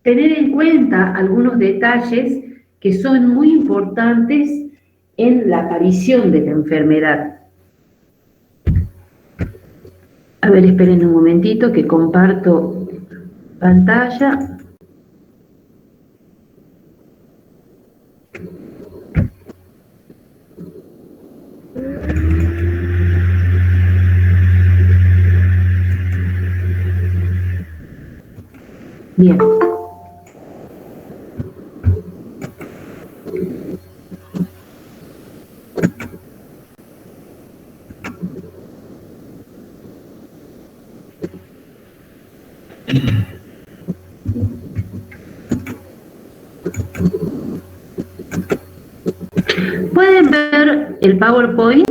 tener en cuenta algunos detalles que son muy importantes en la aparición de la enfermedad. A ver, esperen un momentito que comparto pantalla. Bien. ¿Pueden ver el PowerPoint?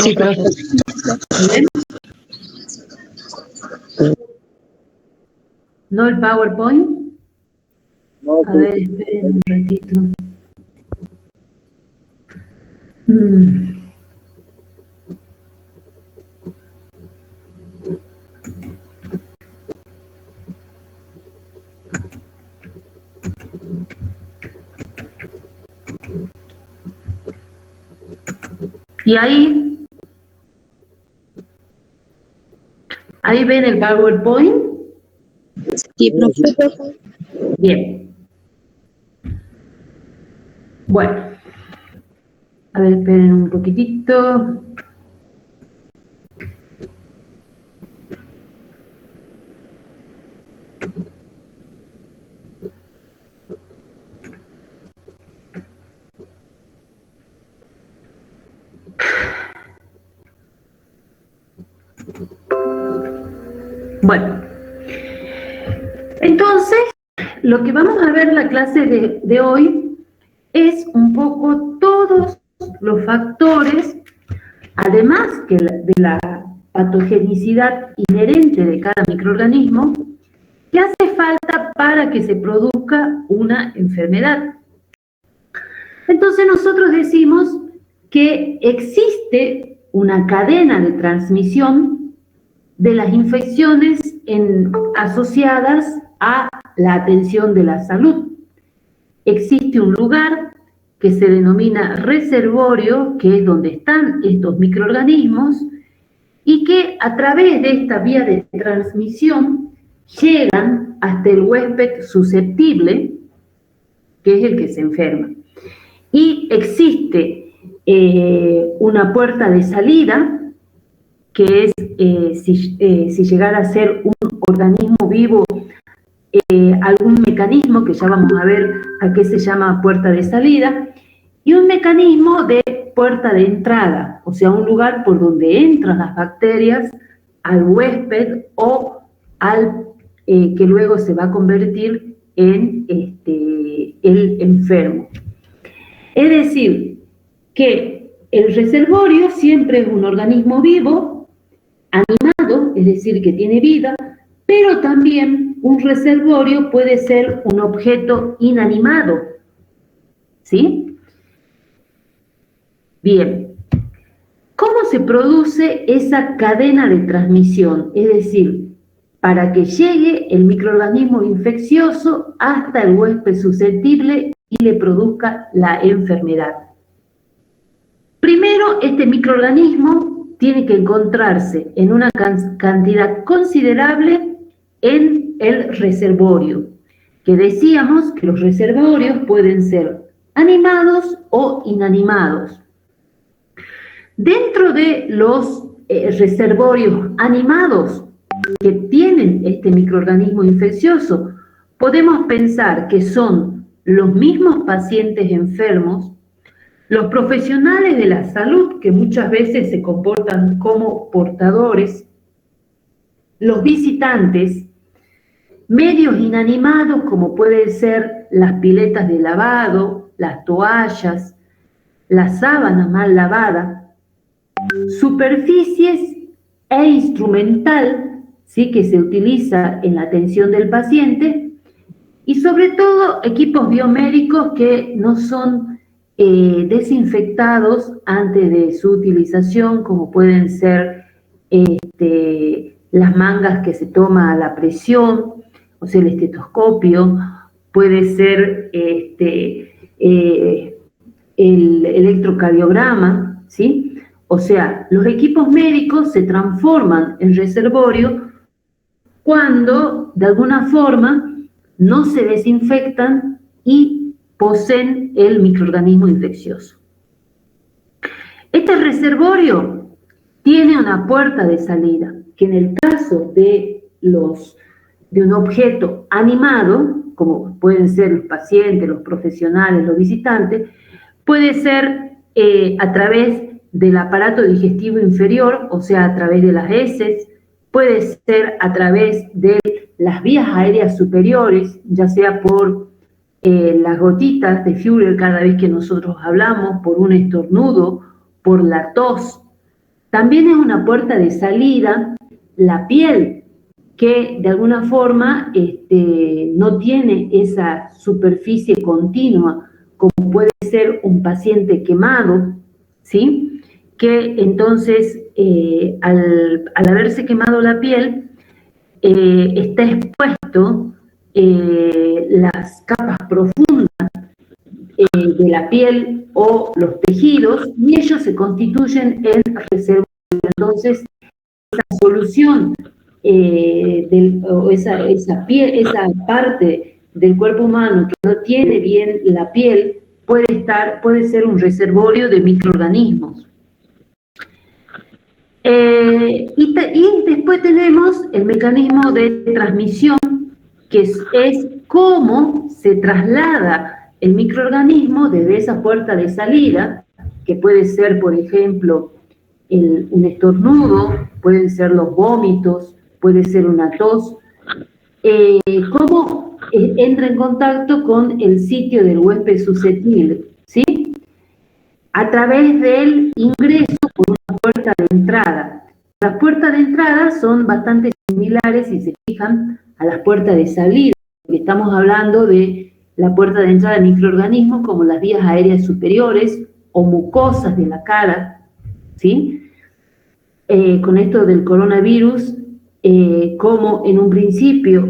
Sí, perfecto. ¿Bien? ¿No el PowerPoint? A ver, esperen un ratito. Y ahí ven el PowerPoint. Sí, profe. Bien. Bueno. A ver, esperen un poquitito. Bueno, entonces, lo que vamos a ver en la clase de hoy es un poco todos los factores, además que de la patogenicidad inherente de cada microorganismo, que hace falta para que se produzca una enfermedad. Entonces nosotros decimos que existe una cadena de transmisión de las infecciones asociadas a la atención de la salud. Existe un lugar que se denomina reservorio, que es donde están estos microorganismos, y que a través de esta vía de transmisión llegan hasta el huésped susceptible, que es el que se enferma. Y existe una puerta de salida, que es si llegara a ser un organismo vivo, algún mecanismo, que ya vamos a ver a qué se llama puerta de salida, y un mecanismo de puerta de entrada, o sea, un lugar por donde entran las bacterias al huésped o al que luego se va a convertir en el enfermo. Es decir, que el reservorio siempre es un organismo vivo, animado, es decir, que tiene vida, pero también un reservorio puede ser un objeto inanimado, ¿sí? Bien, ¿cómo se produce esa cadena de transmisión? Es decir, para que llegue el microorganismo infeccioso hasta el huésped susceptible y le produzca la enfermedad. Primero, este microorganismo tiene que encontrarse en una cantidad considerable en el reservorio, que decíamos que los reservorios pueden ser animados o inanimados. Dentro de los reservorios animados que tienen este microorganismo infeccioso, podemos pensar que son los mismos pacientes enfermos, los profesionales de la salud, que muchas veces se comportan como portadores, los visitantes, medios inanimados como pueden ser las piletas de lavado, las toallas, la sábana mal lavada, superficies e instrumental, ¿sí?, que se utiliza en la atención del paciente, y sobre todo equipos biomédicos que no son desinfectados antes de su utilización, como pueden ser las mangas que se toma a la presión, o sea, el estetoscopio, puede ser el electrocardiograma, ¿sí? O sea, los equipos médicos se transforman en reservorio cuando, de alguna forma, no se desinfectan y poseen el microorganismo infeccioso. Este reservorio tiene una puerta de salida, que en el caso de un objeto animado, como pueden ser los pacientes, los profesionales, los visitantes, puede ser a través del aparato digestivo inferior, o sea, a través de las heces, puede ser a través de las vías aéreas superiores, ya sea por las gotitas de Führer cada vez que nosotros hablamos, por un estornudo, por la tos. También es una puerta de salida la piel, que de alguna forma no tiene esa superficie continua, como puede ser un paciente quemado, ¿sí? Que entonces, al haberse quemado la piel, está expuesto las capas profundas de la piel o los tejidos, y ellos se constituyen en reservorio. Entonces, esa solución o esa parte del cuerpo humano que no tiene bien la piel puede ser un reservorio de microorganismos. Y después tenemos el mecanismo de transmisión, que es cómo se traslada el microorganismo desde esa puerta de salida, que puede ser, por ejemplo, un estornudo, pueden ser los vómitos, puede ser una tos, cómo entra en contacto con el sitio del huésped susceptible, ¿sí? A través del ingreso por una puerta de entrada. Las puertas de entrada son bastante similares, si se fijan, a las puertas de salida, porque estamos hablando de la puerta de entrada de microorganismos como las vías aéreas superiores o mucosas de la cara, ¿sí? Con esto del coronavirus, como en un principio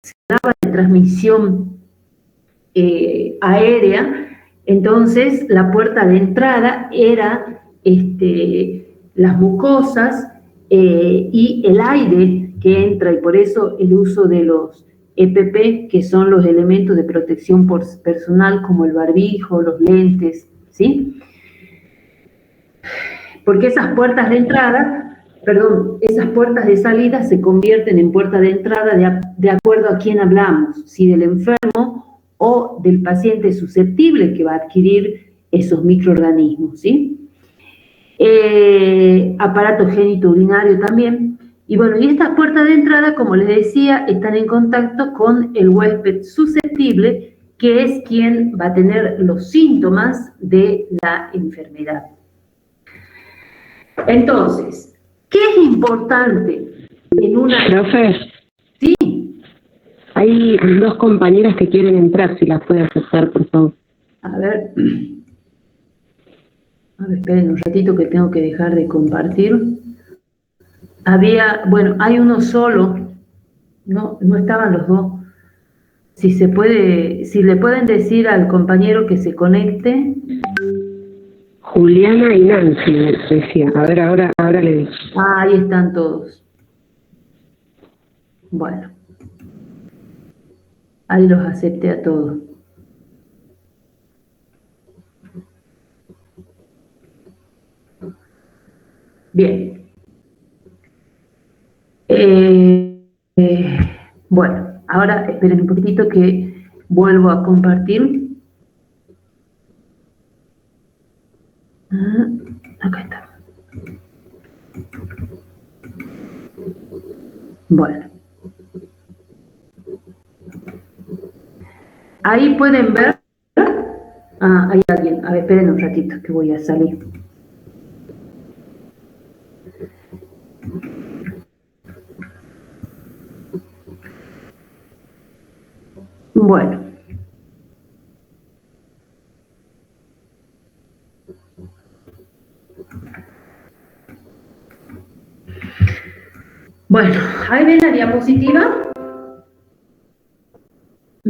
se daba de transmisión aérea, entonces la puerta de entrada era las mucosas y el aire que entra, y por eso el uso de los EPP, que son los elementos de protección personal, como el barbijo, los lentes, ¿sí? Porque esas puertas de entrada, esas puertas de salida se convierten en puerta de entrada de acuerdo a quién hablamos, si del enfermo o del paciente susceptible que va a adquirir esos microorganismos, ¿sí? Aparato genitourinario también. Y bueno, y estas puertas de entrada, como les decía, están en contacto con el huésped susceptible, que es quien va a tener los síntomas de la enfermedad. Entonces, ¿qué es importante en una... Profe, Sí, hay dos compañeras que quieren entrar, si las puede aceptar, por favor. a ver, esperen un ratito que tengo que dejar de compartir. Hay uno solo, no estaban los dos. Si le pueden decir al compañero que se conecte. Juliana y Nancy, decía. A ver, ahora le digo. Ahí están todos. Bueno, ahí los acepté a todos. Bien. Bueno, ahora esperen un poquitito que vuelvo a compartir. Acá está. Bueno. Ahí pueden ver. Hay alguien. A ver, esperen un ratito que voy a salir. Bueno. Bueno, ahí ven la diapositiva.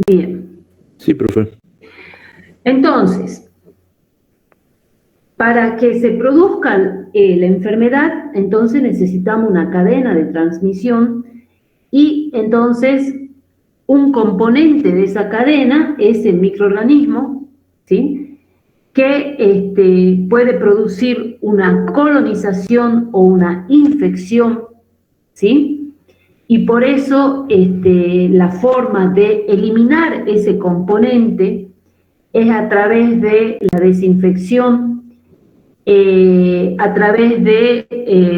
Bien. Sí, profe. Entonces, para que se produzca la enfermedad, entonces necesitamos una cadena de transmisión y entonces un componente de esa cadena es el microorganismo, ¿sí? Que puede producir una colonización o una infección, ¿sí? Y por eso la forma de eliminar ese componente es a través de la desinfección, a través de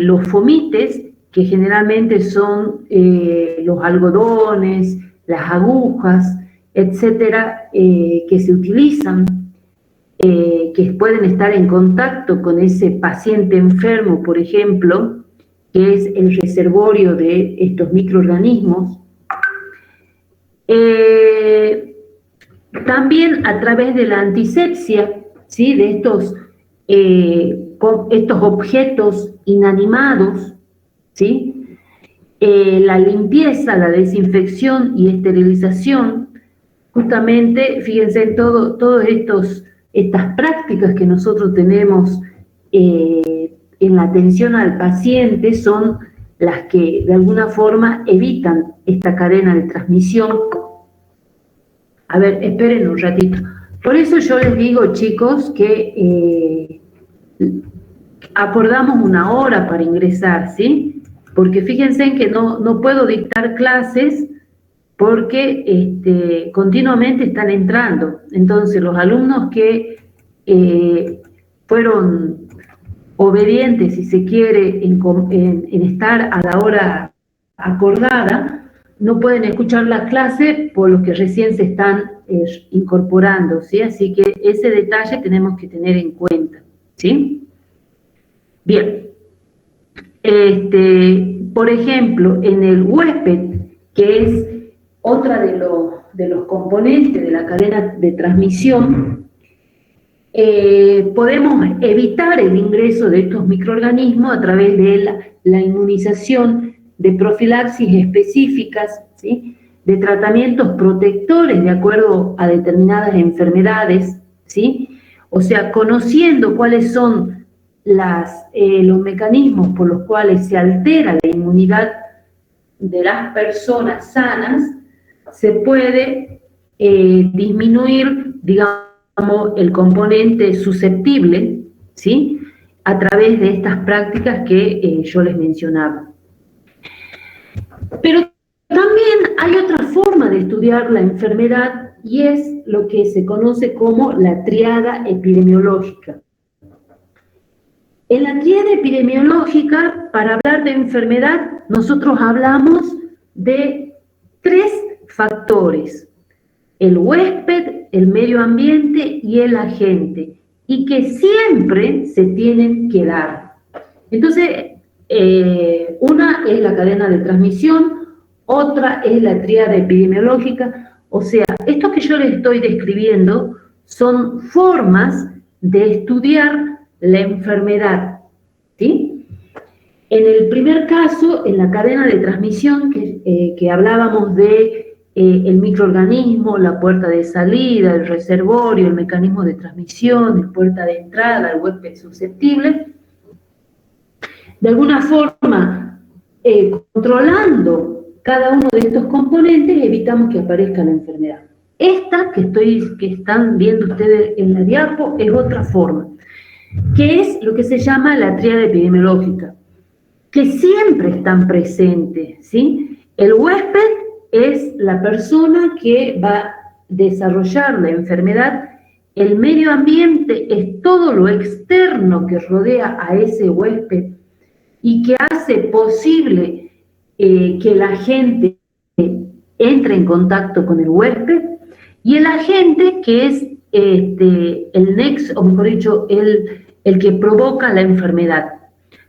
los fomites, que generalmente son los algodones, las agujas, etcétera, que se utilizan, que pueden estar en contacto con ese paciente enfermo, por ejemplo, que es el reservorio de estos microorganismos. También a través de la antisepsia, ¿sí? De estos objetos inanimados, ¿sí? La limpieza, la desinfección y esterilización, justamente, fíjense en todas estas prácticas que nosotros tenemos en la atención al paciente, son las que de alguna forma evitan esta cadena de transmisión. A ver, esperen un ratito. Por eso yo les digo, chicos, que acordamos una hora para ingresar, ¿sí? Porque fíjense en que no puedo dictar clases porque continuamente están entrando. Entonces, los alumnos que fueron obedientes, si se quiere, en estar a la hora acordada, no pueden escuchar la clase por los que recién se están incorporando, ¿sí? Así que ese detalle tenemos que tener en cuenta, ¿sí? Bien. Por ejemplo, en el huésped, que es otra de los componentes de la cadena de transmisión, podemos evitar el ingreso de estos microorganismos a través de la inmunización, de profilaxis específicas, ¿sí? De tratamientos protectores de acuerdo a determinadas enfermedades, ¿sí? O sea, conociendo cuáles son los mecanismos por los cuales se altera la inmunidad de las personas sanas, se puede disminuir, digamos, el componente susceptible, ¿sí? A través de estas prácticas que yo les mencionaba. Pero también hay otra forma de estudiar la enfermedad y es lo que se conoce como la triada epidemiológica. En la triada epidemiológica, para hablar de enfermedad, nosotros hablamos de 3 factores: el huésped, el medio ambiente y el agente, y que siempre se tienen que dar. Entonces, una es la cadena de transmisión, otra es la tríada epidemiológica. O sea, esto que yo les estoy describiendo son formas de estudiar la enfermedad, ¿sí? En el primer caso, en la cadena de transmisión, que hablábamos de el microorganismo, la puerta de salida, el reservorio, el mecanismo de transmisión, la puerta de entrada, el huésped susceptible, de alguna forma, controlando cada uno de estos componentes, evitamos que aparezca la enfermedad. Esta que están viendo ustedes en la diapo es otra forma, que es lo que se llama la tríada epidemiológica, que siempre están presentes, ¿sí? El huésped es la persona que va a desarrollar la enfermedad. El medio ambiente es todo lo externo que rodea a ese huésped y que hace posible que la gente entre en contacto con el huésped, y el agente, que es el nexo, o mejor dicho, el que provoca la enfermedad.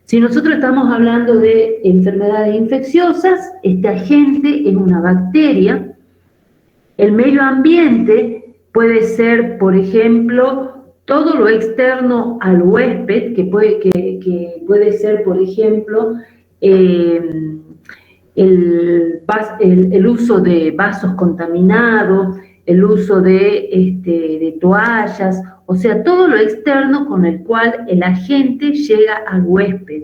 Si nosotros estamos hablando de enfermedades infecciosas, este agente es una bacteria. El medio ambiente puede ser, por ejemplo, todo lo externo al huésped, que puede ser, por ejemplo, el uso de vasos contaminados, el uso de toallas, o sea, todo lo externo con el cual el agente llega al huésped.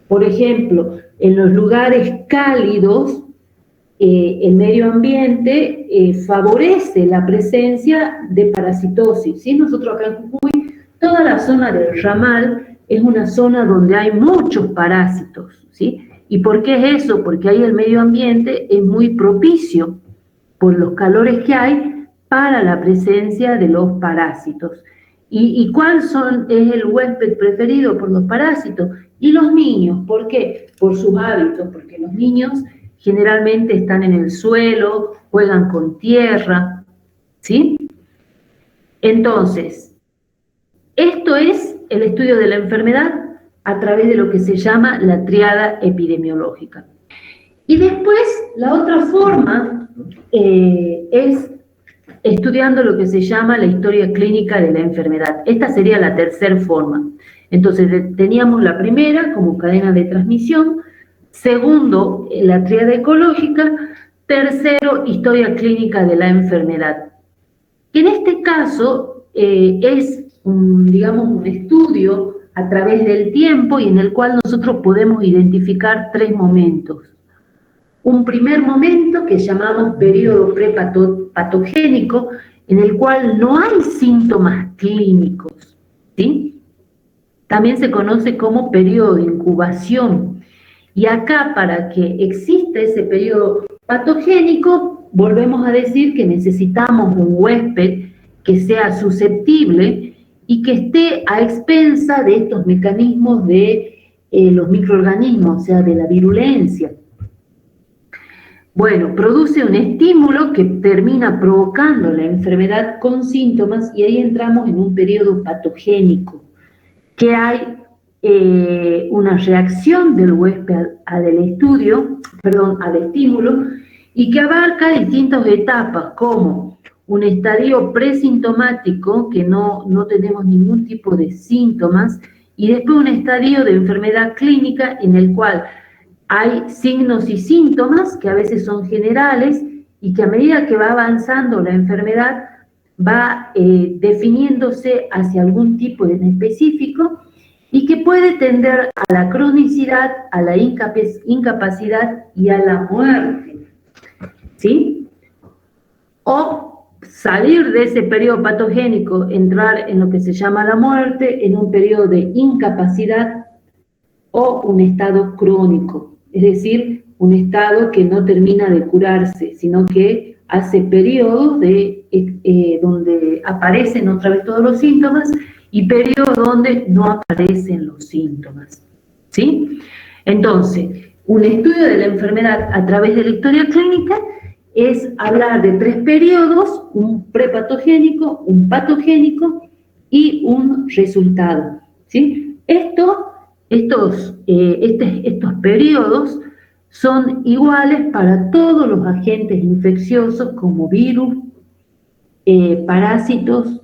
Por ejemplo, en los lugares cálidos, el medio ambiente favorece la presencia de parasitosis, ¿sí? Nosotros acá en Jujuy, toda la zona del ramal es una zona donde hay muchos parásitos, ¿sí? ¿Y por qué es eso? Porque ahí el medio ambiente es muy propicio por los calores que hay para la presencia de los parásitos. ¿Y cuál es el huésped preferido por los parásitos? Y los niños, ¿por qué? Por sus hábitos, porque los niños generalmente están en el suelo, juegan con tierra, ¿sí? Entonces, esto es el estudio de la enfermedad a través de lo que se llama la triada epidemiológica. Y después, la otra forma es estudiando lo que se llama la historia clínica de la enfermedad. Esta sería la tercera forma. Entonces, teníamos la primera como cadena de transmisión, segundo, la triada ecológica, tercero, historia clínica de la enfermedad. En este caso es digamos, un estudio a través del tiempo y en el cual nosotros podemos identificar 3 momentos. Un primer momento que llamamos periodo prepatogénico, en el cual no hay síntomas clínicos, ¿sí? También se conoce como periodo de incubación. Y acá, para que exista ese periodo patogénico, volvemos a decir que necesitamos un huésped que sea susceptible y que esté a expensa de estos mecanismos de los microorganismos, o sea, de la virulencia. Bueno, produce un estímulo que termina provocando la enfermedad con síntomas y ahí entramos en un periodo patogénico, que hay una reacción del huésped al estímulo y que abarca distintas etapas como un estadio presintomático, que no tenemos ningún tipo de síntomas, y después un estadio de enfermedad clínica en el cual hay signos y síntomas que a veces son generales y que a medida que va avanzando la enfermedad va definiéndose hacia algún tipo en específico y que puede tender a la cronicidad, a la incapacidad y a la muerte, ¿sí? O salir de ese periodo patogénico, entrar en lo que se llama la muerte, en un periodo de incapacidad o un estado crónico, es decir, un estado que no termina de curarse, sino que hace periodos donde aparecen otra vez todos los síntomas y periodos donde no aparecen los síntomas, ¿sí? Entonces, un estudio de la enfermedad a través de la historia clínica es hablar de 3 periodos, un prepatogénico, un patogénico y un resultado, ¿sí? Estos periodos son iguales para todos los agentes infecciosos como virus, parásitos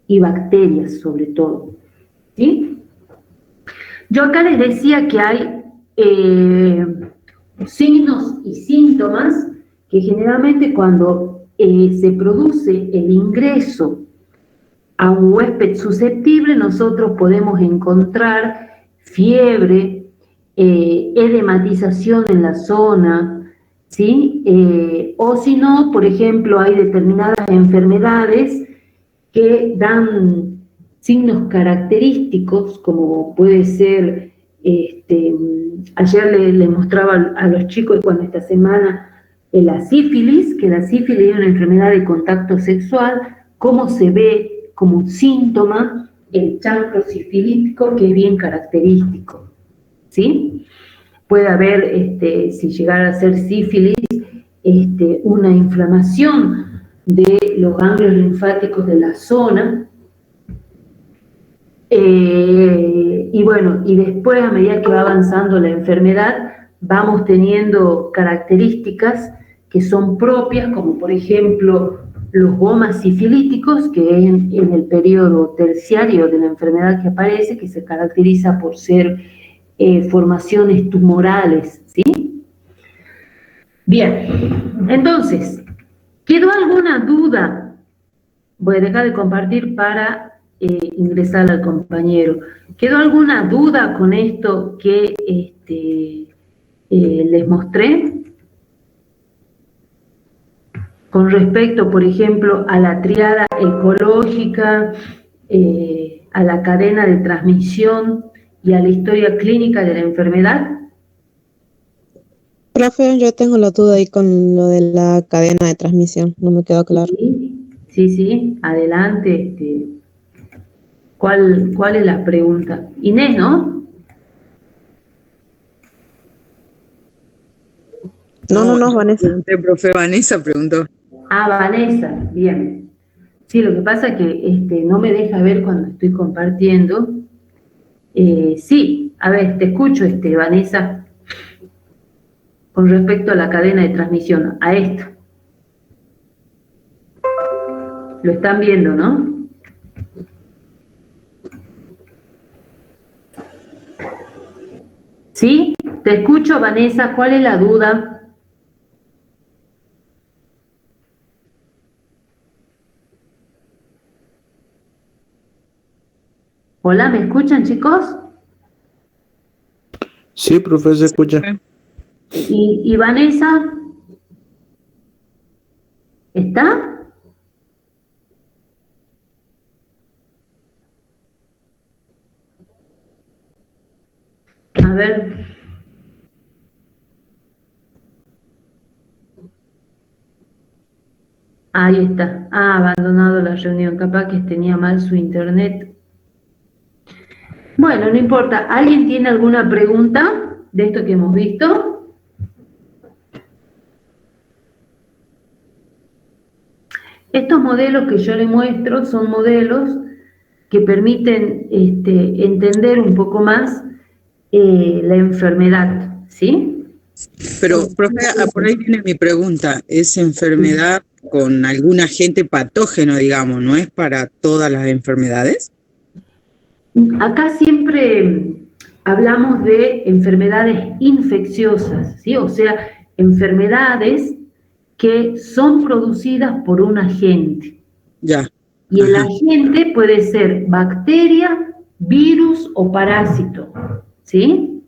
y bacterias sobre todo, ¿sí? Yo acá les decía que hay signos y síntomas que generalmente cuando se produce el ingreso a un huésped susceptible, nosotros podemos encontrar fiebre, edematización en la zona, ¿sí? O si no, por ejemplo, hay determinadas enfermedades que dan signos característicos, como puede ser, ayer le mostraba a los chicos cuando esta semana la sífilis, que la sífilis es una enfermedad de contacto sexual, cómo se ve como síntoma el chancro sifilítico, que es bien característico, ¿sí? Puede haber, si llegara a ser sífilis, una inflamación de los ganglios linfáticos de la zona, y bueno, y después a medida que va avanzando la enfermedad, vamos teniendo características que son propias, como por ejemplo los gomas sifilíticos, que es en el periodo terciario de la enfermedad que aparece, que se caracteriza por ser formaciones tumorales, ¿sí? Bien, entonces, ¿quedó alguna duda? Voy a dejar de compartir para ingresar al compañero. ¿Quedó alguna duda con esto que les mostré? Con respecto, por ejemplo, a la triada ecológica, a la cadena de transmisión y a la historia clínica de la enfermedad. Profe, yo tengo la duda ahí con lo de la cadena de transmisión, no me quedó claro. Sí, adelante. ¿Cuál es la pregunta? Inés, ¿no? No, Vanessa. Pregunté, profe, Vanessa preguntó. Ah, Vanessa, bien. Sí, lo que pasa es que no me deja ver cuando estoy compartiendo. Sí, a ver, te escucho, Vanessa, con respecto a la cadena de transmisión, a esto. Lo están viendo, ¿no? ¿Sí? Te escucho, Vanessa, ¿cuál es la duda? Hola, ¿me escuchan, chicos? Sí, profe, se escucha. ¿Y Vanessa? ¿Está? A ver. Ahí está. Ha abandonado la reunión. Capaz que tenía mal su internet. Bueno, no importa. ¿Alguien tiene alguna pregunta de esto que hemos visto? Estos modelos que yo les muestro son modelos que permiten entender un poco más la enfermedad, ¿sí? Pero, profe, por ahí viene mi pregunta. ¿Es enfermedad con algún agente patógeno, digamos, no es para todas las enfermedades? Acá siempre hablamos de enfermedades infecciosas, ¿sí? O sea, enfermedades que son producidas por un agente. Ya. Y el agente puede ser bacteria, virus o parásito, ¿sí?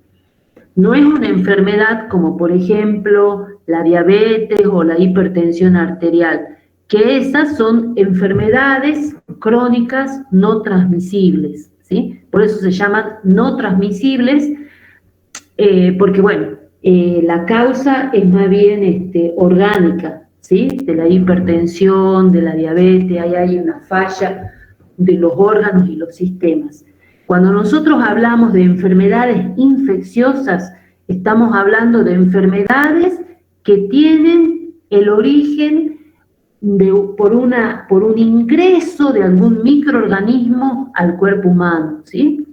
No es una enfermedad como, por ejemplo, la diabetes o la hipertensión arterial, que esas son enfermedades crónicas no transmisibles, ¿sí? Por eso se llaman no transmisibles, porque, bueno, la causa es más bien orgánica, ¿sí? De la hipertensión, de la diabetes, ahí hay una falla de los órganos y los sistemas. Cuando nosotros hablamos de enfermedades infecciosas, estamos hablando de enfermedades que tienen el origen por un ingreso de algún microorganismo al cuerpo humano, ¿sí?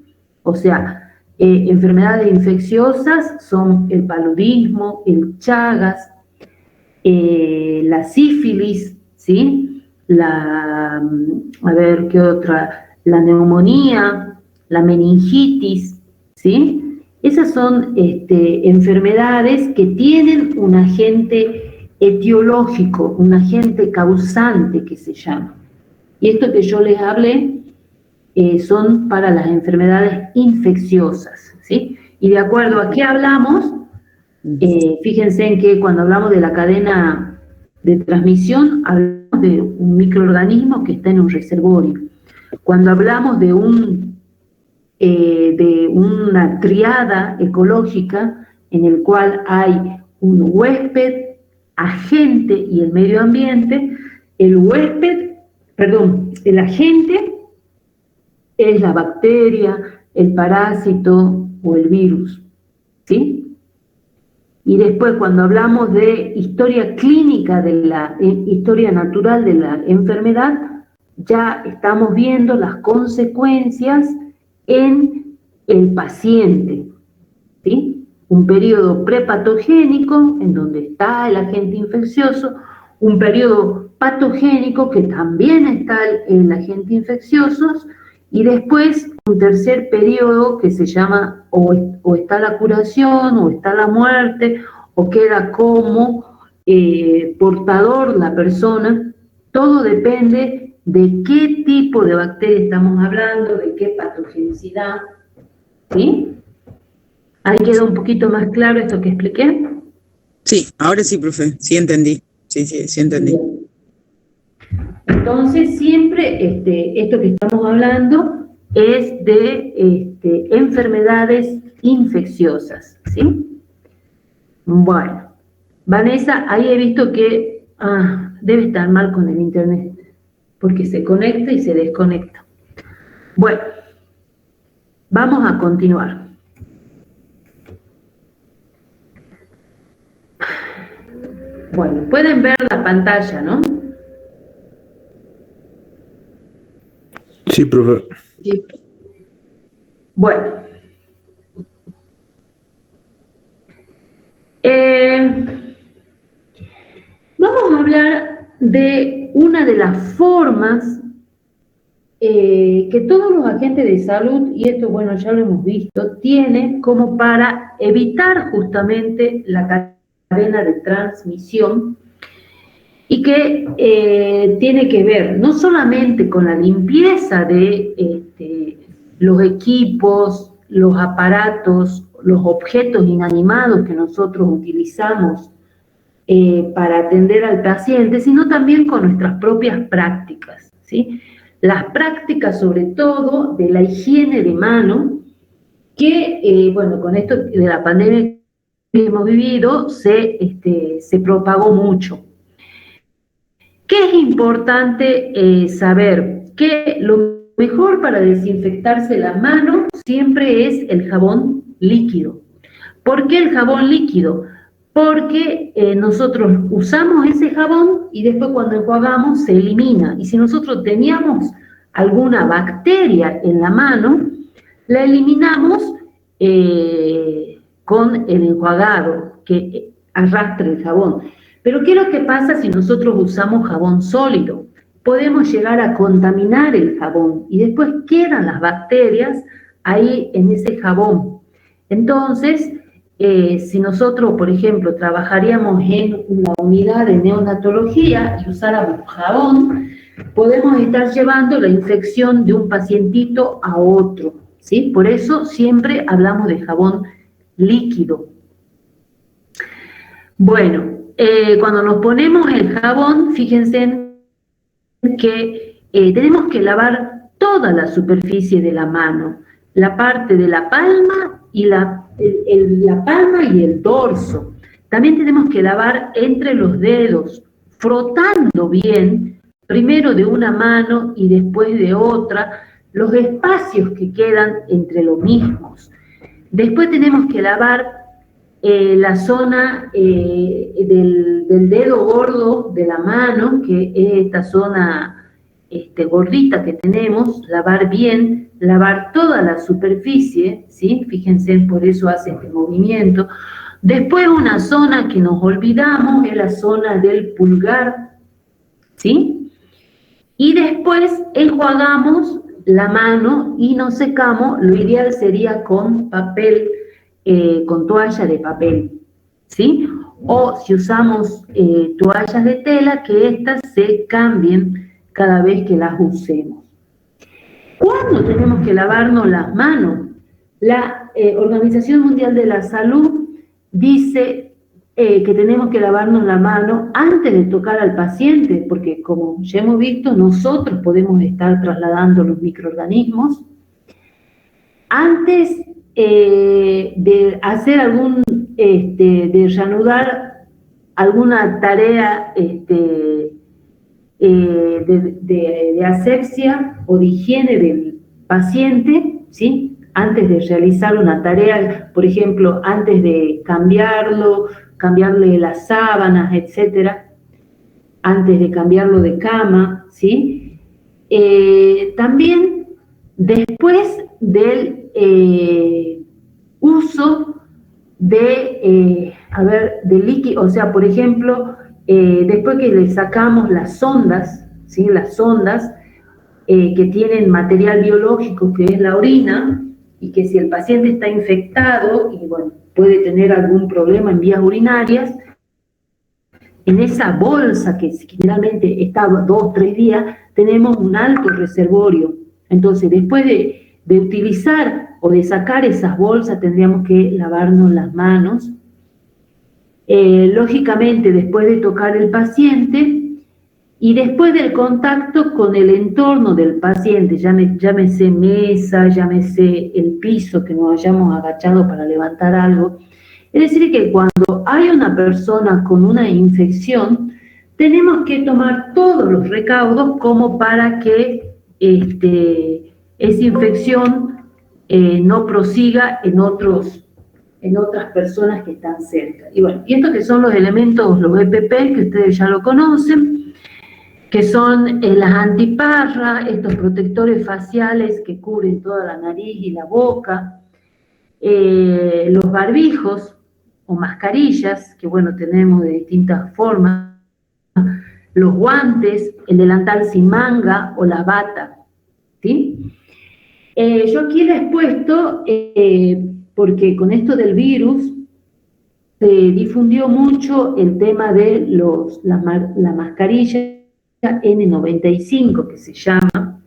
O sea, enfermedades infecciosas son el paludismo, el Chagas, la sífilis, ¿sí? A ver, ¿qué otra? La neumonía, la meningitis, ¿sí? Esas son enfermedades que tienen un agente etiológico, un agente causante que se llama. Y esto que yo les hablé son para las enfermedades infecciosas, ¿sí? Y de acuerdo a qué hablamos, fíjense en que cuando hablamos de la cadena de transmisión, hablamos de un microorganismo que está en un reservorio. Cuando hablamos de una triada ecológica en el cual hay un huésped, agente y el medio ambiente, el agente es la bacteria, el parásito o el virus, ¿sí? Y después, cuando hablamos de historia clínica, de la historia natural de la enfermedad, ya estamos viendo las consecuencias en el paciente, ¿sí? Un periodo prepatogénico, en donde está el agente infeccioso, un periodo patogénico, que también está el agente infeccioso, y después un tercer periodo que se llama o está la curación, o está la muerte, o queda como portador la persona. Todo depende de qué tipo de bacteria estamos hablando, de qué patogenicidad, ¿sí? ¿Ahí quedó un poquito más claro esto que expliqué? Sí, ahora sí, profe, sí entendí. Sí entendí. Entonces, siempre esto que estamos hablando es de enfermedades infecciosas, ¿sí? Bueno, Vanessa, ahí he visto que debe estar mal con el internet, porque se conecta y se desconecta. Bueno, vamos a continuar. Bueno, pueden ver la pantalla, ¿no? Sí, profe. Bueno. Vamos a hablar de una de las formas que todos los agentes de salud, y esto, bueno, ya lo hemos visto, tienen como para evitar justamente la cadena de transmisión, y que tiene que ver no solamente con la limpieza de los equipos, los aparatos, los objetos inanimados que nosotros utilizamos para atender al paciente, sino también con nuestras propias prácticas, ¿sí? Las prácticas, sobre todo, de la higiene de mano, que, bueno, con esto de la pandemia que hemos vivido, se propagó mucho. ¿Qué es importante saber? Que lo mejor para desinfectarse las manos siempre es el jabón líquido. ¿Por qué el jabón líquido? Porque nosotros usamos ese jabón y después cuando enjuagamos se elimina. Y si nosotros teníamos alguna bacteria en la mano, la eliminamos con el enjuagado que arrastra el jabón. Pero ¿qué es lo que pasa si nosotros usamos jabón sólido? Podemos llegar a contaminar el jabón y después quedan las bacterias ahí en ese jabón. Entonces, si nosotros, por ejemplo, trabajaríamos en una unidad de neonatología y usáramos jabón, podemos estar llevando la infección de un pacientito a otro, ¿sí? Por eso siempre hablamos de jabón líquido. Bueno, cuando nos ponemos el jabón, fíjense que tenemos que lavar toda la superficie de la mano, la parte de la palma y la palma y el dorso. También tenemos que lavar entre los dedos, frotando bien, primero de una mano y después de otra, los espacios que quedan entre los mismos. Después tenemos que lavar la zona del dedo gordo de la mano, que es esta zona gordita que tenemos, lavar bien, lavar toda la superficie, ¿sí? Fíjense, por eso hace este movimiento. Después una zona que nos olvidamos es la zona del pulgar, ¿sí? Y después enjuagamos la mano y nos secamos. Lo ideal sería con papel, con toalla de papel, ¿sí? O si usamos toallas de tela, que estas se cambien cada vez que las usemos. ¿Cuándo tenemos que lavarnos las manos? La Organización Mundial de la Salud dice que tenemos que lavarnos la mano antes de tocar al paciente, porque como ya hemos visto, nosotros podemos estar trasladando los microorganismos. Antes de hacer de reanudar alguna tarea de asepsia o de higiene del paciente, ¿sí? Antes de realizar una tarea, por ejemplo, antes de cambiarle las sábanas, etcétera, antes de cambiarlo de cama, ¿sí? También después del uso de líquido, o sea, por ejemplo, después que le sacamos las sondas, ¿sí? Las sondas, que tienen material biológico que es la orina, y que si el paciente está infectado y bueno, puede tener algún problema en vías urinarias, en esa bolsa que generalmente está 2 o 3 días, tenemos un alto reservorio. Entonces, después de utilizar o de sacar esas bolsas, tendríamos que lavarnos las manos. Lógicamente, después de tocar el paciente y después del contacto con el entorno del paciente, llámese mesa, llámese el piso, que nos hayamos agachado para levantar algo. Es decir, que cuando hay una persona con una infección, tenemos que tomar todos los recaudos como para que esa infección no prosiga en otras personas que están cerca. Y bueno, y estos que son los elementos, los EPP, que ustedes ya lo conocen, que son las antiparras, estos protectores faciales que cubren toda la nariz y la boca, los barbijos o mascarillas, que bueno, tenemos de distintas formas, los guantes, el delantal sin manga o la bata, ¿sí? Yo aquí les he puesto, porque con esto del virus se difundió mucho el tema de la mascarilla N95, que se llama,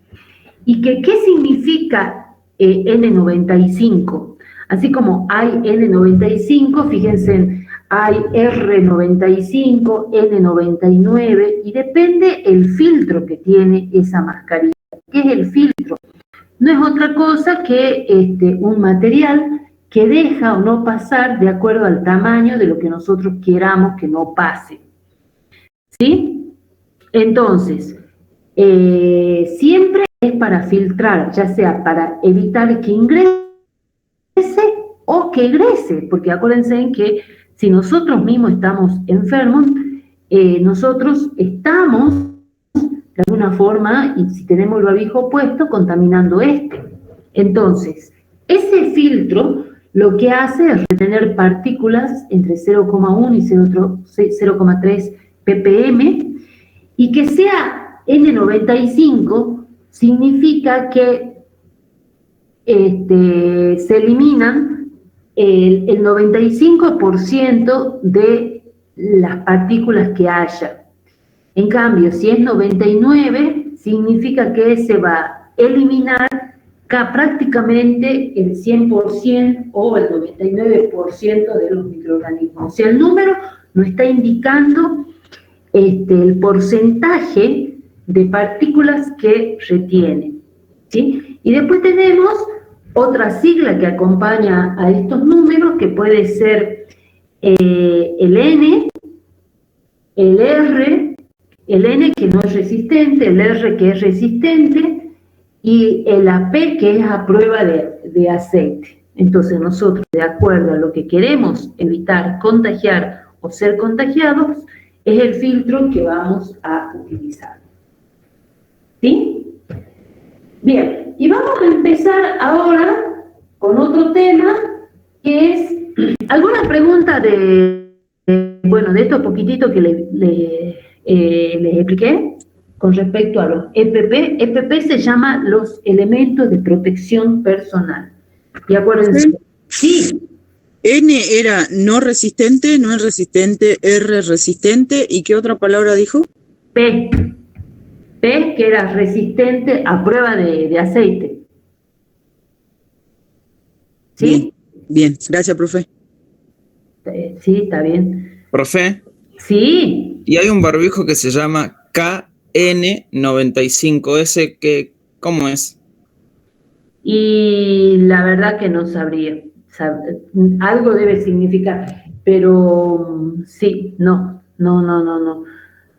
y que ¿qué significa N95? Así como hay N95, fíjense, hay R95, N99, y depende el filtro que tiene esa mascarilla. ¿Qué es el filtro? No es otra cosa que un material que deja o no pasar de acuerdo al tamaño de lo que nosotros queramos que no pase. ¿Sí? Entonces, siempre es para filtrar, ya sea para evitar que ingrese o que egrese, porque acuérdense que si nosotros mismos estamos enfermos, nosotros estamos de alguna forma, y si tenemos el barbijo puesto, contaminando Entonces, ese filtro lo que hace es retener partículas entre 0,1 y 0,3 ppm, y que sea N95 significa que se eliminan el 95% de las partículas que haya. En cambio, si es 99, significa que se va a eliminar prácticamente el 100% o el 99% de los microorganismos. O sea, el número nos está indicando el porcentaje de partículas que retiene, ¿sí? Y después tenemos otra sigla que acompaña a estos números, que puede ser el N, el R, el N que no es resistente, el R que es resistente, y el AP que es a prueba de aceite. Entonces nosotros, de acuerdo a lo que queremos evitar contagiar o ser contagiados, es el filtro que vamos a utilizar. ¿Sí? Bien, y vamos a empezar ahora con otro tema, que es alguna pregunta de esto poquitito que les expliqué con respecto a los EPP. EPP se llama los elementos de protección personal. Y acuérdense, sí. N era no resistente, no es resistente, R resistente, ¿y qué otra palabra dijo? P, que era resistente a prueba de aceite. ¿Sí? Bien, gracias, profe. Sí, está bien. Profe. Sí. Y hay un barbijo que se llama KN95, ¿ese que cómo es? Y la verdad que no sabría. Algo debe significar, pero sí, no.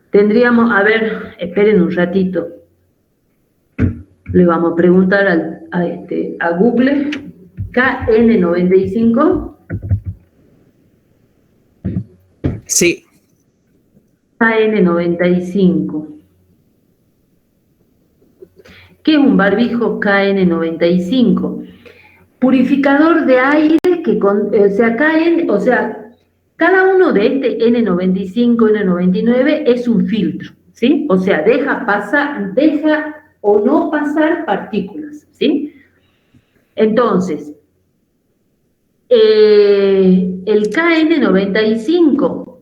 Tendríamos, a ver, esperen un ratito. Le vamos a preguntar a Google, KN95. Sí. KN95. ¿Qué es un barbijo KN95? Purificador de aire que cada uno de N95, N99 es un filtro, ¿sí? O sea, deja o no pasar partículas, ¿sí? Entonces, el KN95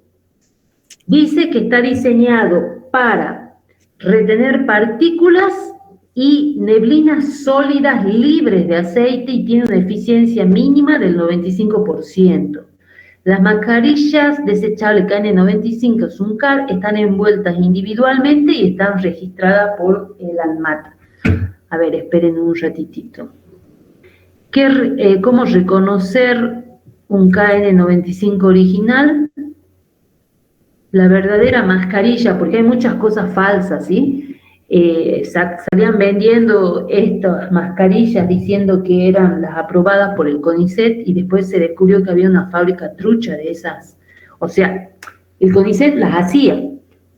dice que está diseñado para retener partículas y neblinas sólidas libres de aceite y tiene una eficiencia mínima del 95%. Las mascarillas desechables KN95 Suncar están envueltas individualmente y están registradas por el ANMAT. A ver, esperen un ratitito. ¿Cómo reconocer un KN95 original? La verdadera mascarilla, porque hay muchas cosas falsas, ¿sí? Salían vendiendo estas mascarillas diciendo que eran las aprobadas por el CONICET y después se descubrió que había una fábrica trucha de esas. O sea, el CONICET las hacía,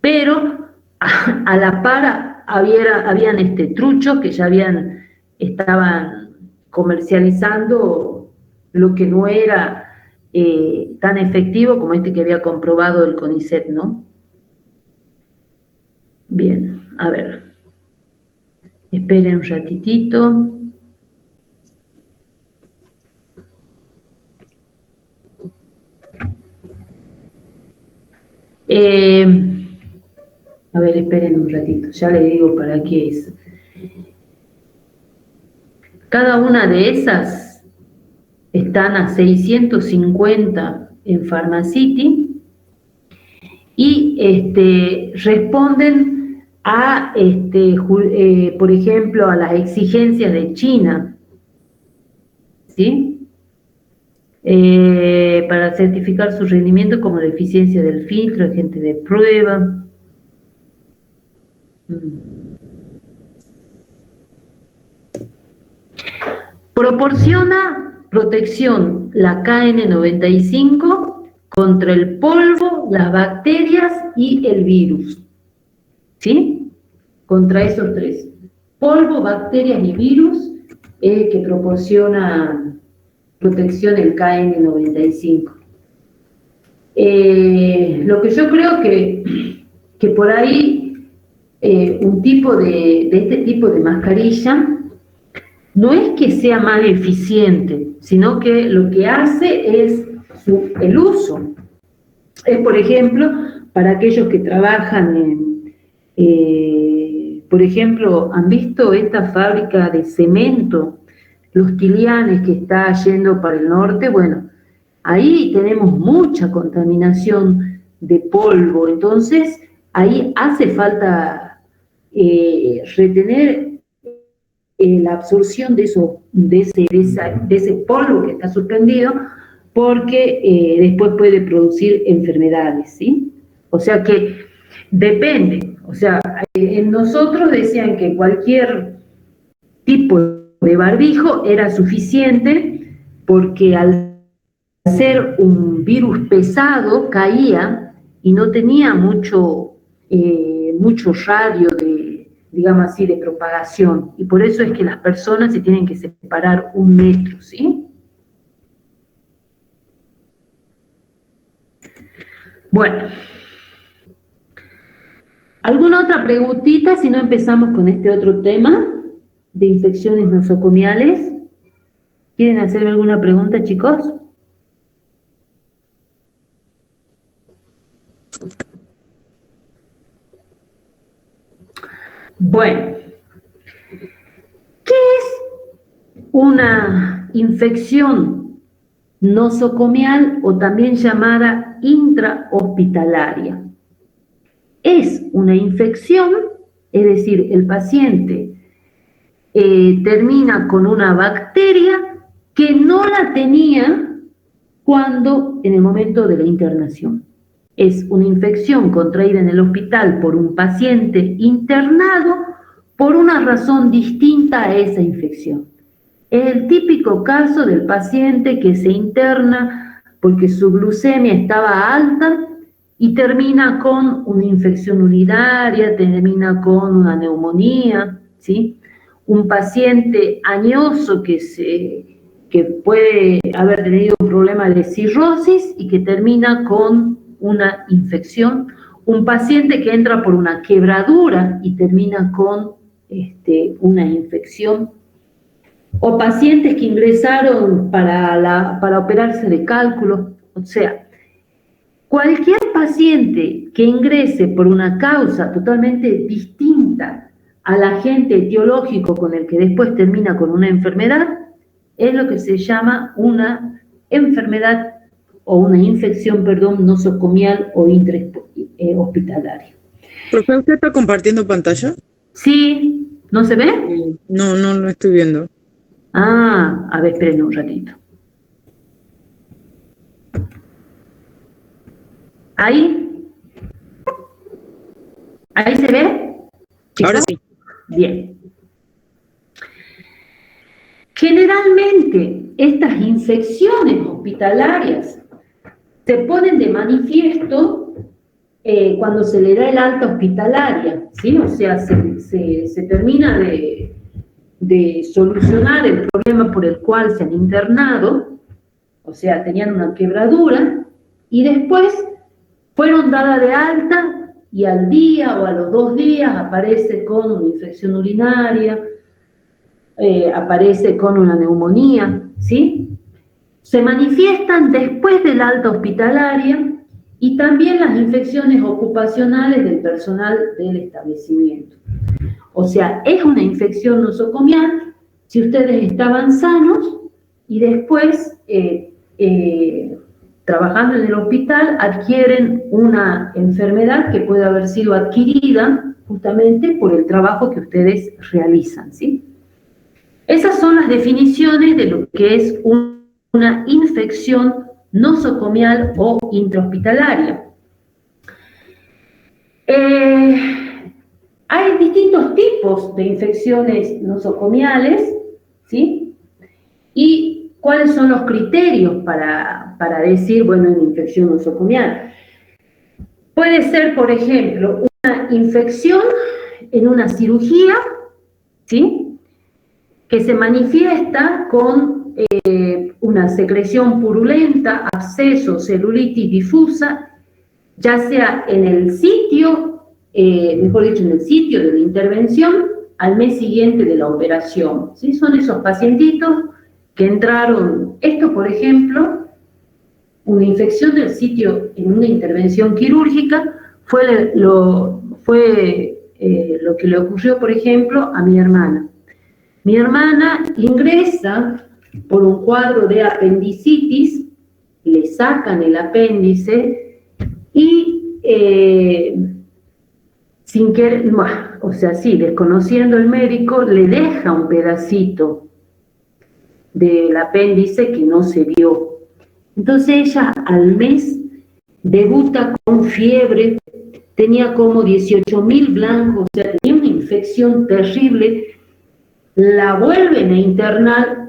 pero a la par habían truchos que ya estaban comercializando lo que no era tan efectivo como que había comprobado el CONICET, ¿no? Bien, a ver. Esperen un ratitito. A ver, esperen un ratito, ya les digo para qué es. Cada una de esas están a 650 en Pharmacity y responden a, por ejemplo, a las exigencias de China, ¿sí? Para certificar su rendimiento como la eficiencia del filtro, agente de prueba. Proporciona protección la KN95 contra el polvo, las bacterias y el virus, ¿sí? Contra esos tres. Polvo, bacterias y virus es el que proporciona protección el KN95. Lo que yo creo que por ahí un tipo de este tipo de mascarilla no es que sea más eficiente, sino que lo que hace es el uso. Es, por ejemplo, para aquellos que trabajan por ejemplo, ¿han visto esta fábrica de cemento, Los Tilianes, que está yendo para el norte? Bueno, ahí tenemos mucha contaminación de polvo, entonces ahí hace falta retener la absorción de ese polvo que está suspendido, porque después puede producir enfermedades, ¿sí? O sea que depende. O sea, en nosotros decían que cualquier tipo de barbijo era suficiente porque al ser un virus pesado caía y no tenía mucho radio de, digamos así, de propagación, y por eso es que las personas se tienen que separar 1 metro, ¿sí? Bueno, ¿alguna otra preguntita si no empezamos con este otro tema de infecciones nosocomiales? ¿Quieren hacerme alguna pregunta, chicos? Bueno, ¿qué es una infección nosocomial o también llamada intrahospitalaria? Es una infección, es decir, el paciente termina con una bacteria que no la tenía en el momento de la internación. Es una infección contraída en el hospital por un paciente internado por una razón distinta a esa infección. Es el típico caso del paciente que se interna porque su glucemia estaba alta y termina con una infección urinaria, termina con una neumonía, ¿sí? Un paciente añoso que puede haber tenido un problema de cirrosis y que termina con una infección. Un paciente que entra por una quebradura y termina con una infección, o pacientes que ingresaron para operarse de cálculos. O sea, cualquier paciente que ingrese por una causa totalmente distinta al agente etiológico con el que después termina con una enfermedad, es lo que se llama una enfermedad o una infección, nosocomial o intrahospitalaria. Profe, ¿usted está compartiendo pantalla? Sí, ¿no se ve? No, no lo estoy viendo. Ah, a ver, esperen un ratito. ¿Ahí? ¿Ahí se ve? ¿Chicos? Ahora sí. Bien. Generalmente, estas infecciones hospitalarias se ponen de manifiesto cuando se le da el alta hospitalaria, ¿sí? O sea, se termina de solucionar el problema por el cual se han internado, o sea, tenían una quebradura, y después fueron dadas de alta y al día o a los 2 días aparece con una infección urinaria, aparece con una neumonía, ¿sí? Se manifiestan después del alta hospitalaria y también las infecciones ocupacionales del personal del establecimiento. O sea, es una infección nosocomial si ustedes estaban sanos y después, trabajando en el hospital, adquieren una enfermedad que puede haber sido adquirida justamente por el trabajo que ustedes realizan, ¿sí? Esas son las definiciones de lo que es una infección nosocomial o intrahospitalaria. Hay distintos tipos de infecciones nosocomiales, ¿sí? ¿Y cuáles son los criterios para decir, bueno, una infección nosocomial? Puede ser, por ejemplo, una infección en una cirugía, ¿sí? Que se manifiesta con una secreción purulenta, absceso, celulitis difusa, ya sea en el sitio, mejor dicho, en el sitio de la intervención, al mes siguiente de la operación, ¿sí? Son esos pacientitos que entraron, esto por ejemplo, una infección del sitio en una intervención quirúrgica, fue lo que le ocurrió, por ejemplo, a mi hermana. Mi hermana ingresa por un cuadro de apendicitis, le sacan el apéndice y sin querer, o sea, sí, desconociendo el médico, le deja un pedacito del apéndice que no se vio. Entonces ella al mes debuta con fiebre, tenía como 18.000 blancos, o sea, tenía una infección terrible. La vuelven a internar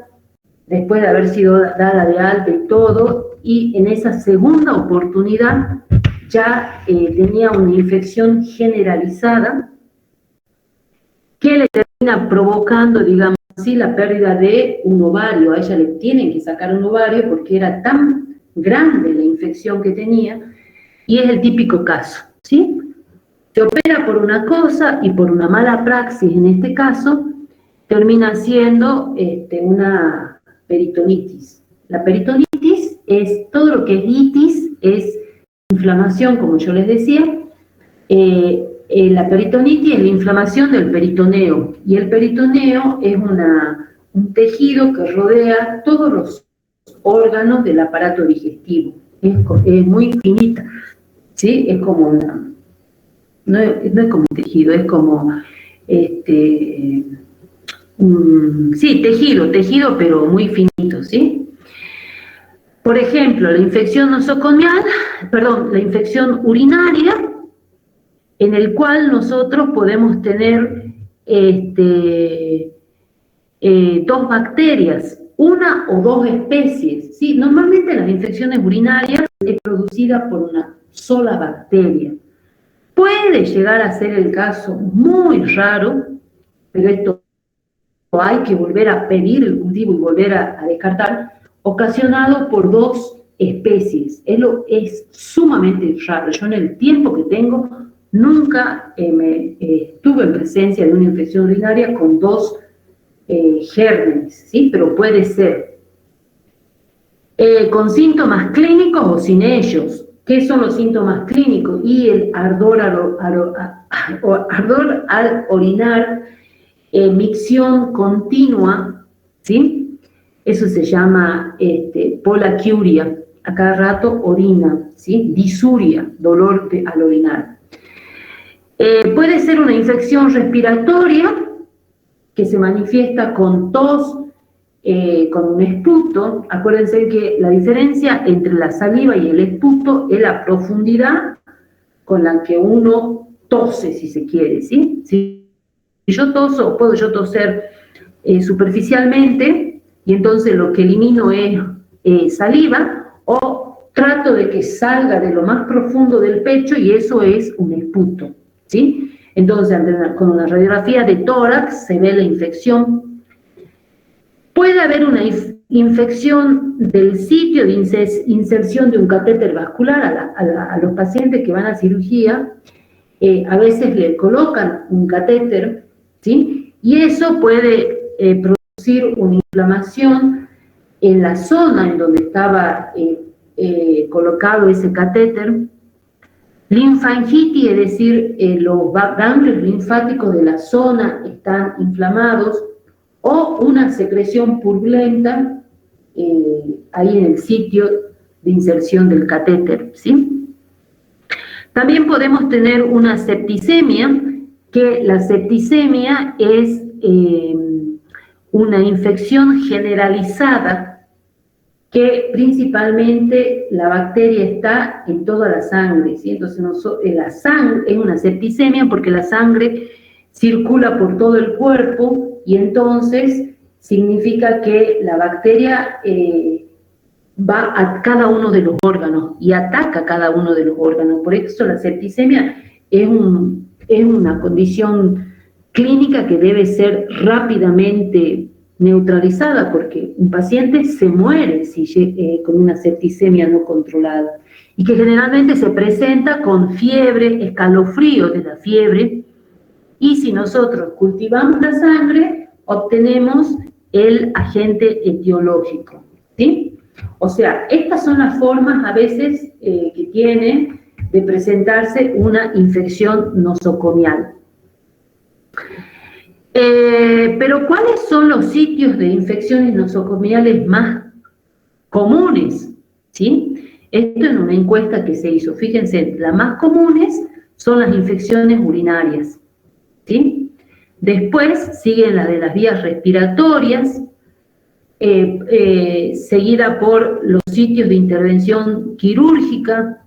después de haber sido dada de alta y todo, y en esa segunda oportunidad ya tenía una infección generalizada que le termina provocando, digamos así, la pérdida de un ovario. A ella le tienen que sacar un ovario porque era tan grande la infección que tenía, y es el típico caso, ¿sí? Se opera por una cosa y por una mala praxis, en este caso, termina siendo una peritonitis. La peritonitis es todo lo que es itis, es inflamación, como yo les decía. La peritonitis es la inflamación del peritoneo, y el peritoneo es un tejido que rodea todos los órganos del aparato digestivo. Es muy finita, ¿sí? Es como una... No es como un tejido, es como... sí, tejido, pero muy finito, ¿sí? Por ejemplo, la infección nosocomial, la infección urinaria, en el cual nosotros podemos tener dos bacterias, una o dos especies, ¿sí? Normalmente las infecciones urinarias es producida por una sola bacteria. Puede llegar a ser el caso muy raro, pero esto hay que volver a pedir el cultivo y volver a descartar, ocasionado por dos especies. Es sumamente raro. Yo en el tiempo que tengo nunca estuve en presencia de una infección urinaria con 2 gérmenes, ¿sí? Pero puede ser. Con síntomas clínicos o sin ellos. ¿Qué son los síntomas clínicos? Y el ardor al orinar, micción continua, ¿sí? Eso se llama polaquiuria. A cada rato orina, ¿sí? Disuria, dolor al orinar. Puede ser una infección respiratoria que se manifiesta con tos, con un esputo. Acuérdense que la diferencia entre la saliva y el esputo es la profundidad con la que uno tose, si se quiere, ¿sí? Si yo toso, puedo yo toser superficialmente, y entonces lo que elimino es saliva, o trato de que salga de lo más profundo del pecho, y eso es un esputo, ¿sí? Entonces, con una radiografía de tórax se ve la infección. Puede haber una infección del sitio de inserción de un catéter vascular a los pacientes que van a cirugía. A veces le colocan un catéter, ¿sí? Y eso puede producir una inflamación en la zona en donde estaba colocado ese catéter. Linfangitis, es decir, los ganglios linfáticos de la zona están inflamados, o una secreción purulenta ahí en el sitio de inserción del catéter, ¿sí? También podemos tener una septicemia, que la septicemia es una infección generalizada que principalmente la bacteria está en toda la sangre, ¿sí? Entonces la sangre es una septicemia porque la sangre circula por todo el cuerpo, y entonces significa que la bacteria va a cada uno de los órganos y ataca cada uno de los órganos. Por eso la septicemia es una condición clínica que debe ser rápidamente neutralizada, porque un paciente se muere con una septicemia no controlada, y que generalmente se presenta con fiebre, escalofrío de la fiebre, y si nosotros cultivamos la sangre, obtenemos el agente etiológico, ¿sí? O sea, estas son las formas a veces que tiene de presentarse una infección nosocomial. Pero ¿cuáles son los sitios de infecciones nosocomiales más comunes? ¿Sí? Esto es una encuesta que se hizo. Fíjense, las más comunes son las infecciones urinarias, ¿sí? Después siguen las de las vías respiratorias, seguida por los sitios de intervención quirúrgica.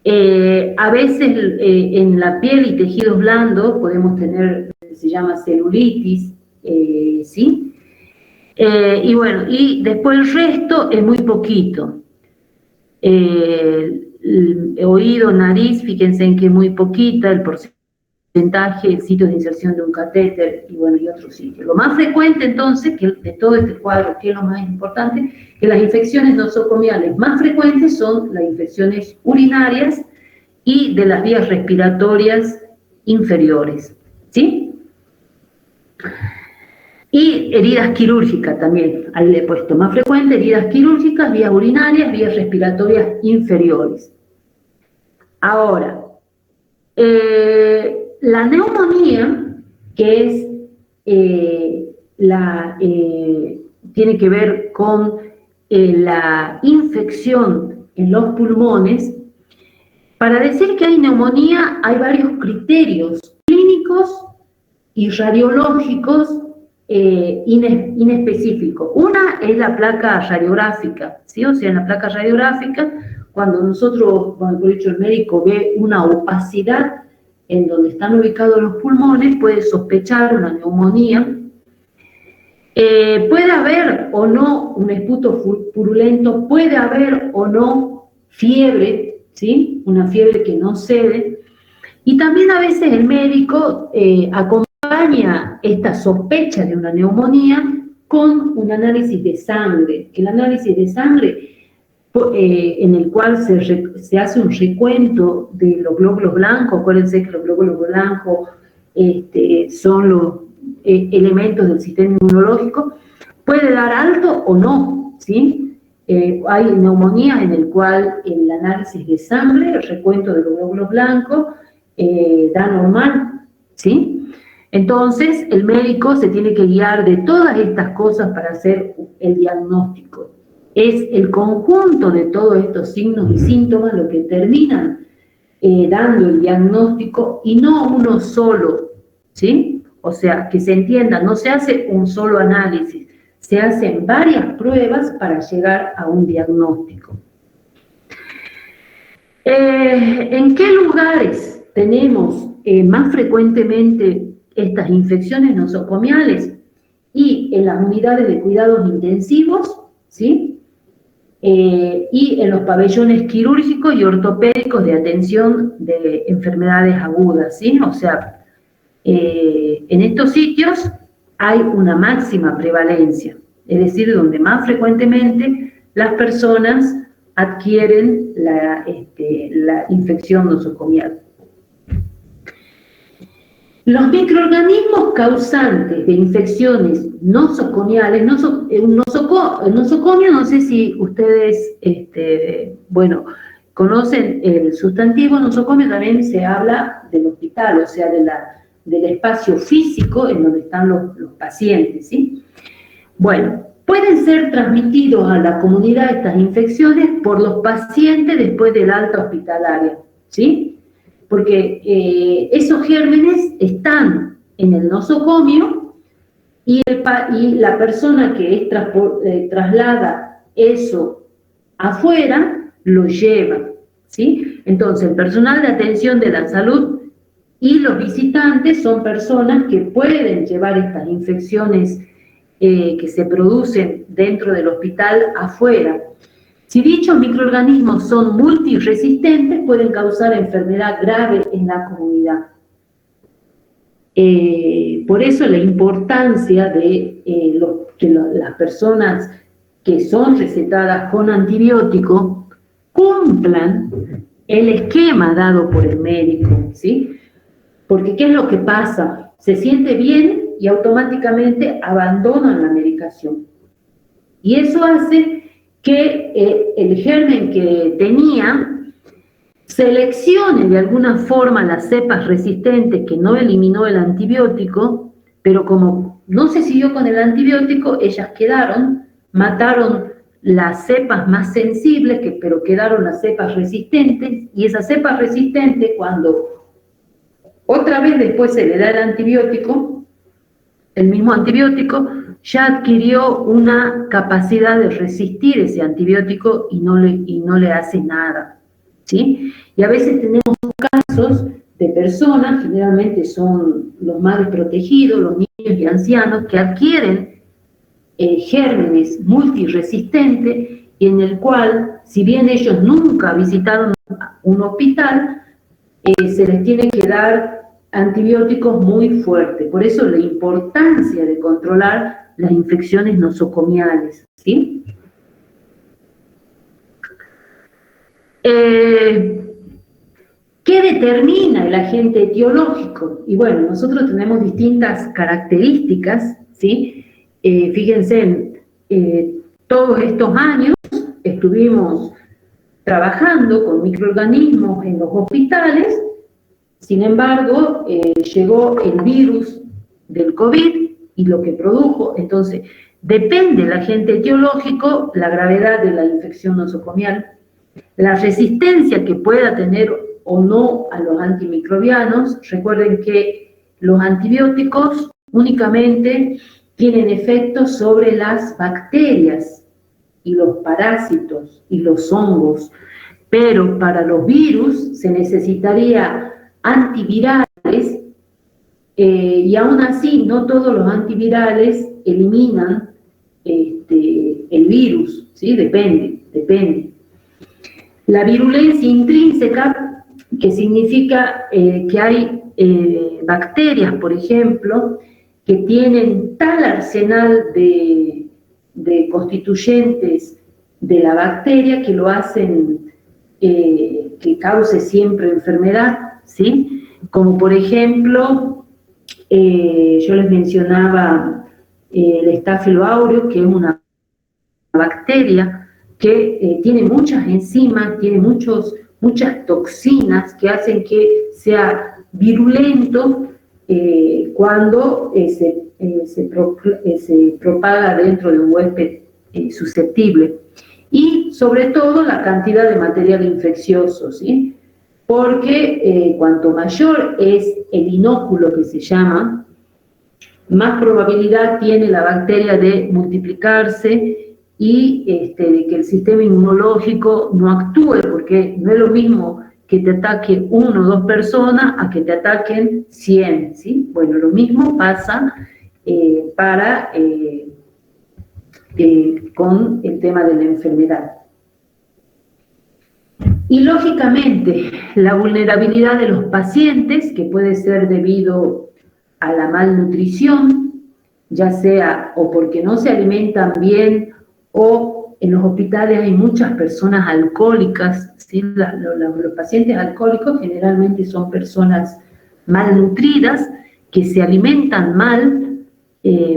A veces en la piel y tejidos blandos podemos tener, se llama celulitis, ¿sí? Y bueno, y después el resto es muy poquito. Oído, nariz, fíjense en que es muy poquita, el porcentaje, el sitio de inserción de un catéter, y bueno, y otros sitios. Lo más frecuente entonces, que de todo este cuadro, que es lo más importante, que las infecciones nosocomiales más frecuentes son las infecciones urinarias y de las vías respiratorias inferiores, ¿sí? Y heridas quirúrgicas también, ahí le he puesto más frecuente, heridas quirúrgicas, vías urinarias, vías respiratorias inferiores. Ahora, la neumonía, que es tiene que ver con la infección en los pulmones. Para decir que hay neumonía hay varios criterios clínicos y radiológicos inespecíficos. Una es la placa radiográfica, ¿sí? O sea, en la placa radiográfica, cuando nosotros, por dicho, el médico ve una opacidad en donde están ubicados los pulmones, puede sospechar una neumonía. Puede haber o no un esputo purulento, puede haber o no fiebre, ¿sí? Una fiebre que no cede. Y también a veces el médico acompaña esta sospecha de una neumonía con un análisis de sangre, que el análisis de sangre en el cual se hace un recuento de los glóbulos blancos. Acuérdense que los glóbulos blancos son los elementos del sistema inmunológico. Puede dar alto o no, ¿sí? Hay neumonías en el cual el análisis de sangre, el recuento de los glóbulos blancos, da normal, ¿sí? Entonces, el médico se tiene que guiar de todas estas cosas para hacer el diagnóstico. Es el conjunto de todos estos signos y síntomas lo que terminan dando el diagnóstico y no uno solo, ¿sí? O sea, que se entienda, no se hace un solo análisis, se hacen varias pruebas para llegar a un diagnóstico. ¿En qué lugares tenemos más frecuentemente estas infecciones nosocomiales? Y en las unidades de cuidados intensivos, ¿sí? Y en los pabellones quirúrgicos y ortopédicos de atención de enfermedades agudas, ¿sí? O sea, en estos sitios hay una máxima prevalencia, es decir, donde más frecuentemente las personas adquieren la infección nosocomial. Los microorganismos causantes de infecciones nosocomiales, nosocomio, no sé si ustedes, conocen el sustantivo nosocomio, también se habla del hospital, o sea, del espacio físico en donde están los pacientes, ¿sí? Bueno, pueden ser transmitidos a la comunidad estas infecciones por los pacientes después del alta hospitalaria, ¿sí? Porque esos gérmenes están en el nosocomio y la persona que traslada eso afuera lo lleva, ¿sí? Entonces, el personal de atención de la salud y los visitantes son personas que pueden llevar estas infecciones que se producen dentro del hospital afuera. Si dichos microorganismos son multiresistentes, pueden causar enfermedad grave en la comunidad. Por eso la importancia de que las personas que son recetadas con antibiótico cumplan el esquema dado por el médico, ¿sí? Porque ¿qué es lo que pasa? Se siente bien y automáticamente abandonan la medicación. Y eso hace que el germen que tenía seleccione de alguna forma las cepas resistentes que no eliminó el antibiótico, pero como no se siguió con el antibiótico, ellas quedaron, mataron las cepas más sensibles, pero quedaron las cepas resistentes, y esas cepas resistentes, cuando otra vez después se le da el antibiótico, el mismo antibiótico, ya adquirió una capacidad de resistir ese antibiótico y no le hace nada, ¿sí? Y a veces tenemos casos de personas, generalmente son los más desprotegidos, los niños y ancianos, que adquieren gérmenes multiresistentes y en el cual, si bien ellos nunca visitaron un hospital, se les tiene que dar antibióticos muy fuertes. Por eso la importancia de controlar las infecciones nosocomiales, ¿sí? ¿Qué determina el agente etiológico? Y bueno, nosotros tenemos distintas características, ¿sí? Fíjense, todos estos años estuvimos trabajando con microorganismos en los hospitales. Sin embargo, llegó el virus del COVID y lo que produjo. Entonces, depende del agente etiológico, la gravedad de la infección nosocomial, la resistencia que pueda tener o no a los antimicrobianos. Recuerden que los antibióticos únicamente tienen efectos sobre las bacterias y los parásitos y los hongos, pero para los virus se necesitaría antivirales, y aún así no todos los antivirales eliminan el virus, ¿sí? Depende. La virulencia intrínseca, que significa que hay bacterias, por ejemplo, que tienen tal arsenal de constituyentes de la bacteria que lo hacen que cause siempre enfermedad, ¿sí? Como por ejemplo, yo les mencionaba el Staphylo aureus, que es una bacteria que tiene muchas enzimas, tiene muchas toxinas que hacen que sea virulento cuando se propaga dentro de un huésped susceptible. Y sobre todo la cantidad de material infeccioso, ¿sí? Porque cuanto mayor es el inóculo que se llama, más probabilidad tiene la bacteria de multiplicarse y de que el sistema inmunológico no actúe, porque no es lo mismo que te ataque 1 o 2 personas a que te ataquen 100, ¿sí? Bueno, lo mismo pasa con el tema de la enfermedad. Y lógicamente, la vulnerabilidad de los pacientes, que puede ser debido a la malnutrición, ya sea o porque no se alimentan bien, o en los hospitales hay muchas personas alcohólicas, ¿sí? Los pacientes alcohólicos generalmente son personas malnutridas que se alimentan mal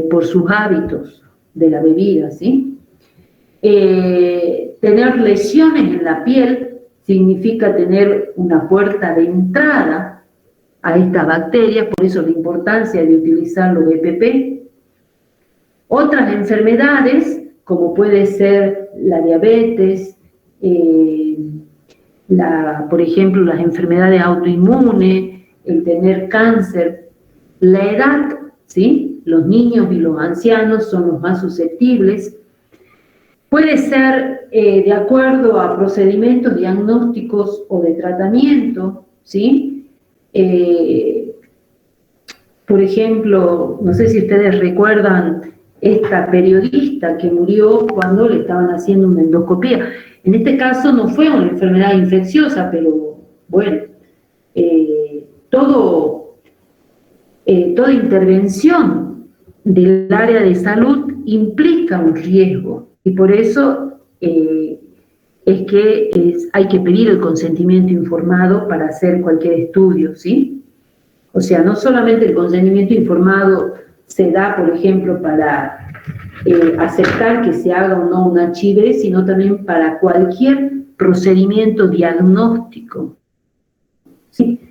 por sus hábitos de la bebida, ¿sí? Tener lesiones en la piel significa tener una puerta de entrada a esta bacteria, por eso la importancia de utilizar los EPP. Otras enfermedades, como puede ser la diabetes, por ejemplo, las enfermedades autoinmunes, el tener cáncer, la edad, ¿sí? Los niños y los ancianos son los más susceptibles. Puede ser de acuerdo a procedimientos diagnósticos o de tratamiento, ¿sí? Por ejemplo, no sé si ustedes recuerdan esta periodista que murió cuando le estaban haciendo una endoscopía. En este caso no fue una enfermedad infecciosa, pero bueno, toda intervención del área de salud implica un riesgo y por eso hay que pedir el consentimiento informado para hacer cualquier estudio, ¿sí? O sea, no solamente el consentimiento informado se da, por ejemplo, para aceptar que se haga o no un HIV, sino también para cualquier procedimiento diagnóstico, ¿sí?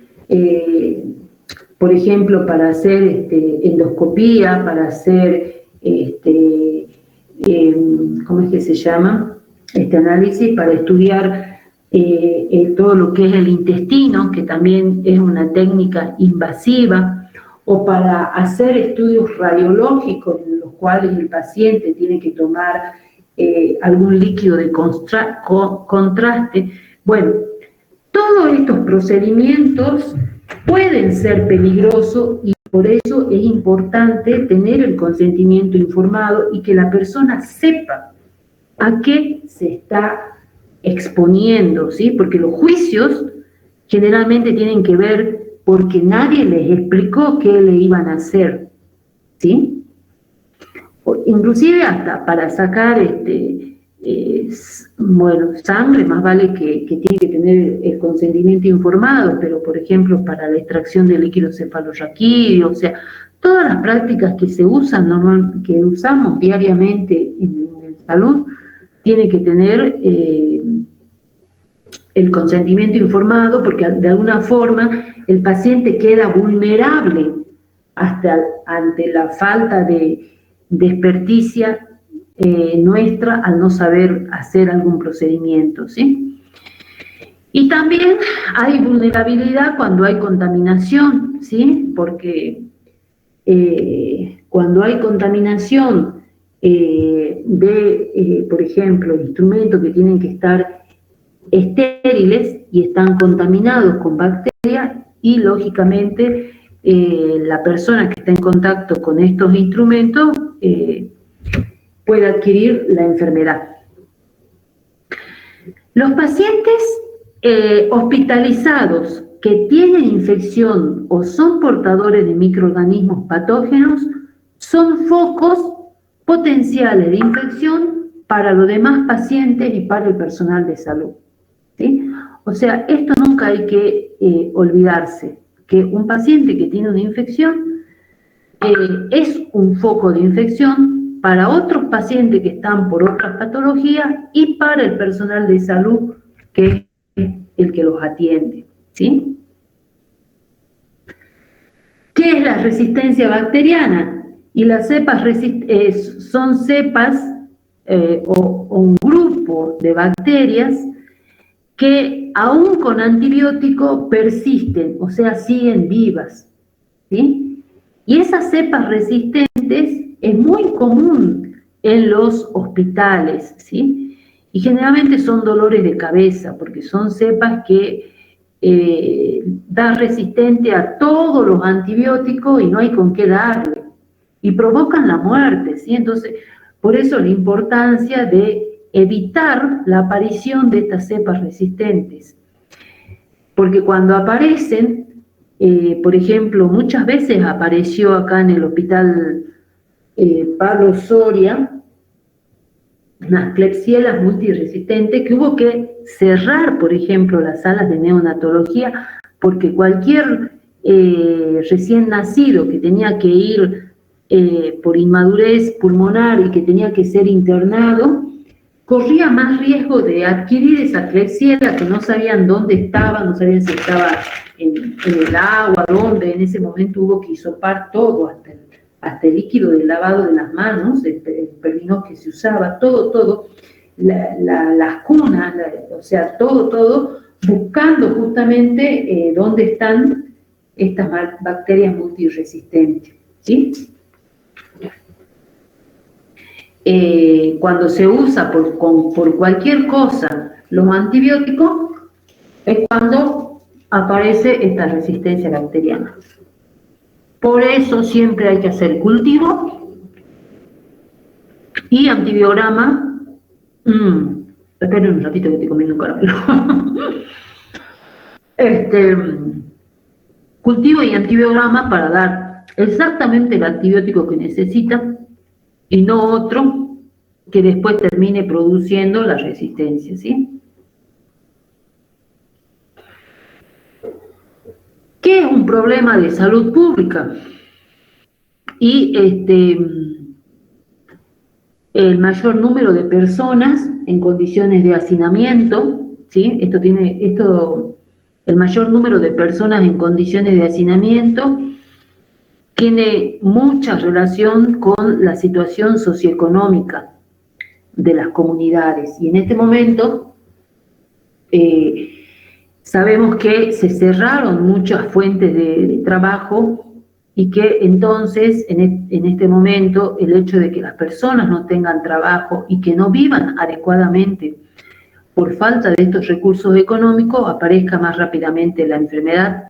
Por ejemplo, para hacer endoscopía, para hacer, ¿cómo es que se llama? Este análisis, para estudiar todo lo que es el intestino, que también es una técnica invasiva, o para hacer estudios radiológicos en los cuales el paciente tiene que tomar algún líquido de contraste. Bueno, todos estos procedimientos pueden ser peligrosos y por eso es importante tener el consentimiento informado y que la persona sepa a qué se está exponiendo, ¿sí? Porque los juicios generalmente tienen que ver porque nadie les explicó qué le iban a hacer, ¿sí? Inclusive hasta para sacar sangre, más vale que tiene que tener el consentimiento informado, pero por ejemplo para la extracción de líquido cefalorraquídeo, o sea, todas las prácticas que se usan, que usamos diariamente en salud, tiene que tener el consentimiento informado, porque de alguna forma el paciente queda vulnerable ante la falta de experticia nuestra al no saber hacer algún procedimiento, ¿sí? Y también hay vulnerabilidad cuando hay contaminación, ¿sí? Porque cuando hay contaminación por ejemplo, instrumentos que tienen que estar estériles y están contaminados con bacterias y lógicamente la persona que está en contacto con estos instrumentos puede adquirir la enfermedad. Los pacientes hospitalizados que tienen infección o son portadores de microorganismos patógenos son focos potenciales de infección para los demás pacientes y para el personal de salud, ¿sí? O sea, esto nunca hay que olvidarse, que un paciente que tiene una infección es un foco de infección para otros pacientes que están por otras patologías y para el personal de salud que es el que los atiende, ¿sí? ¿Qué es la resistencia bacteriana? Y las cepas son cepas o un grupo de bacterias que aún con antibiótico persisten, o sea, siguen vivas, ¿sí? Y esas cepas resistentes es muy común en los hospitales, ¿sí? Y generalmente son dolores de cabeza, porque son cepas que dan resistente a todos los antibióticos y no hay con qué darle. Y provocan la muerte, ¿sí? Entonces, por eso la importancia de evitar la aparición de estas cepas resistentes. Porque cuando aparecen, por ejemplo, muchas veces apareció acá en el hospital Pablo Soria, unas Klebsiella multiresistentes que hubo que cerrar, por ejemplo, las salas de neonatología, porque cualquier recién nacido que tenía que ir por inmadurez pulmonar y que tenía que ser internado, corría más riesgo de adquirir esa Klebsiella que no sabían dónde estaba, no sabían si estaba en el agua, dónde. En ese momento hubo que hisopar todo, hasta el líquido del lavado de las manos, el pervinol que se usaba, todo, las cunas, o sea, todo, buscando justamente dónde están estas bacterias multiresistentes, ¿sí? Cuando se usa por cualquier cosa los antibióticos, es cuando aparece esta resistencia bacteriana. Por eso siempre hay que hacer cultivo y antibiograma. Esperen un ratito que estoy comiendo un caramelo. Cultivo y antibiograma para dar exactamente el antibiótico que necesita y no otro que después termine produciendo la resistencia, ¿sí? ¿Qué es un problema de salud pública? Y el mayor número de personas en condiciones de hacinamiento, ¿sí? El mayor número de personas en condiciones de hacinamiento tiene mucha relación con la situación socioeconómica de las comunidades. Y en este momento sabemos que se cerraron muchas fuentes de trabajo y que entonces en este momento el hecho de que las personas no tengan trabajo y que no vivan adecuadamente por falta de estos recursos económicos aparezca más rápidamente la enfermedad.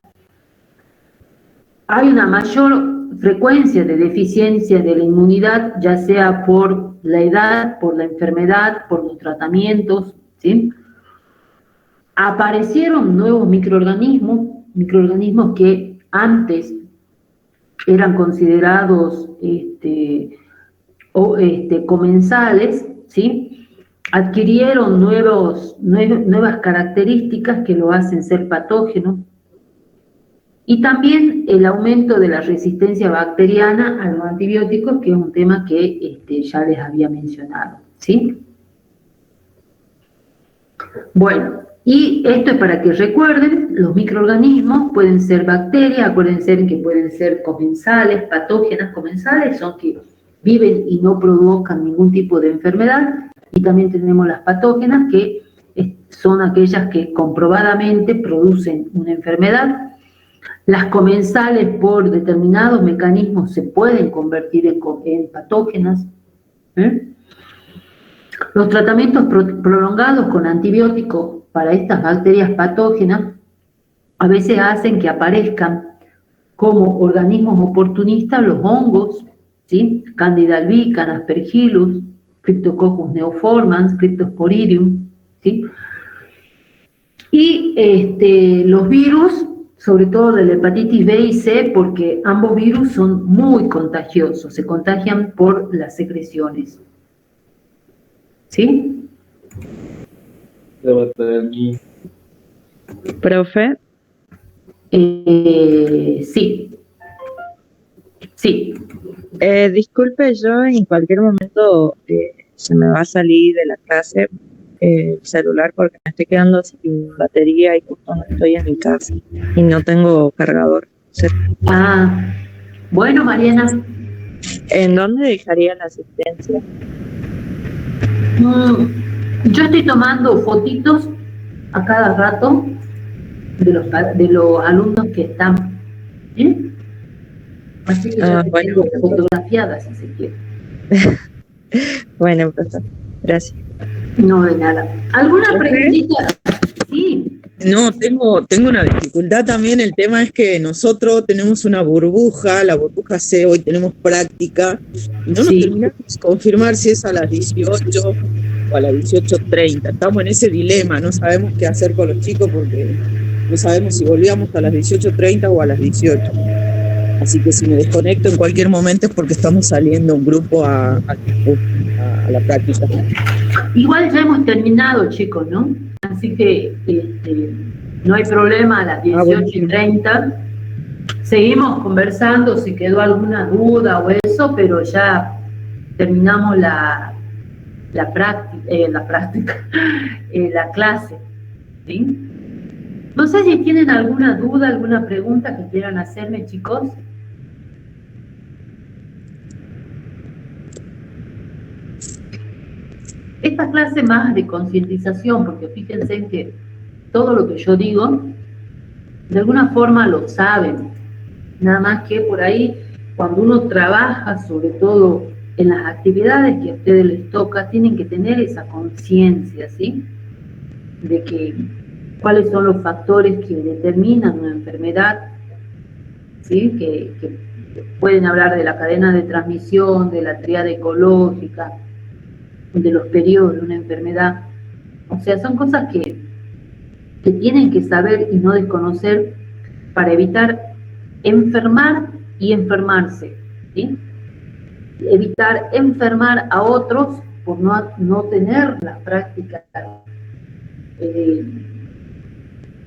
Hay una mayor frecuencia de deficiencia de la inmunidad, ya sea por la edad, por la enfermedad, por los tratamientos, ¿sí? Aparecieron nuevos microorganismos que antes eran considerados comensales, ¿sí? Adquirieron nuevas características que lo hacen ser patógenos. Y también el aumento de la resistencia bacteriana a los antibióticos, que es un tema que ya les había mencionado, ¿sí? Bueno, y esto es para que recuerden, los microorganismos pueden ser bacterias, acuérdense que pueden ser comensales, patógenas. Comensales son que viven y no provocan ningún tipo de enfermedad, y también tenemos las patógenas, que son aquellas que comprobadamente producen una enfermedad. Las comensales, por determinados mecanismos, se pueden convertir en patógenas. Los tratamientos prolongados con antibióticos para estas bacterias patógenas a veces hacen que aparezcan como organismos oportunistas los hongos, ¿sí? Candida albicans, Aspergillus, Cryptococcus neoformans, Cryptosporidium, ¿sí? Y los virus, sobre todo de la hepatitis B y C, porque ambos virus son muy contagiosos, se contagian por las secreciones. ¿Sí? Profe, Sí. Sí. disculpe, yo en cualquier momento se me va a salir de la clase el celular porque me estoy quedando sin batería y justo no estoy en mi casa y no tengo cargador. Ah, bueno, Mariana. ¿En dónde dejaría la asistencia? Yo estoy tomando fotitos a cada rato de los alumnos que están. Así que ya te Bueno, tengo fotografiadas, si se quiere. bueno, profesor, gracias. No, de nada. ¿Alguna ¿Profe? preguntita? Sí. No, tengo una dificultad también. El tema es que nosotros tenemos una burbuja, la burbuja C, hoy tenemos práctica, y no nos Sí. terminamos de confirmar si es a las 18 o a las 18:30. Estamos en ese dilema, no sabemos qué hacer con los chicos porque no sabemos si volvíamos a las 18:30 o a las 18. Así que si me desconecto en cualquier momento es porque estamos saliendo un grupo a la práctica. Igual ya hemos terminado, chicos, ¿no? Así que no hay problema a las 18:30. Seguimos conversando si quedó alguna duda o eso, pero ya terminamos la clase, ¿sí? No sé si tienen alguna duda, alguna pregunta que quieran hacerme, chicos. Esta clase más de concientización, porque fíjense que todo lo que yo digo, de alguna forma lo saben, nada más que por ahí, cuando uno trabaja, sobre todo en las actividades que a ustedes les toca, tienen que tener esa conciencia, ¿sí? De que cuáles son los factores que determinan una enfermedad, ¿sí? Que pueden hablar de la cadena de transmisión, de la tríada ecológica, de los periodos de una enfermedad. O sea, son cosas que tienen que saber y no desconocer para evitar enfermar y enfermarse, ¿sí? Evitar enfermar a otros por no tener las prácticas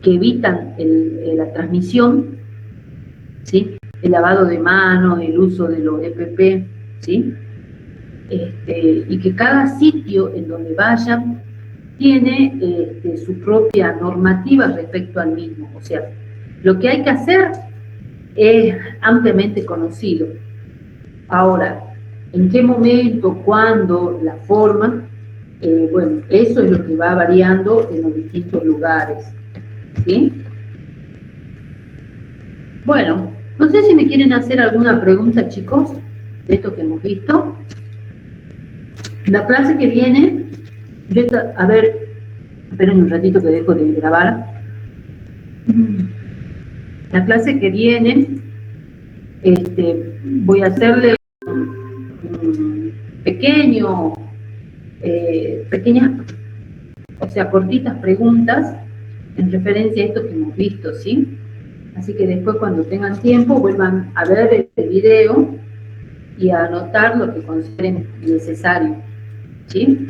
que evitan la transmisión, ¿sí? El lavado de manos, el uso de los EPP, ¿sí? Y que cada sitio en donde vayan tiene su propia normativa respecto al mismo. O sea, lo que hay que hacer es ampliamente conocido. Ahora, ¿en qué momento, cuándo, la forma? Bueno, eso es lo que va variando en los distintos lugares, ¿sí? Bueno, no sé si me quieren hacer alguna pregunta, chicos, de esto que hemos visto. La clase que viene, a ver, esperen un ratito que dejo de grabar. La clase que viene, voy a hacerle pequeñas, o sea, cortitas preguntas en referencia a esto que hemos visto, ¿sí? Así que después, cuando tengan tiempo, vuelvan a ver el video y a anotar lo que consideren necesario, ¿sí?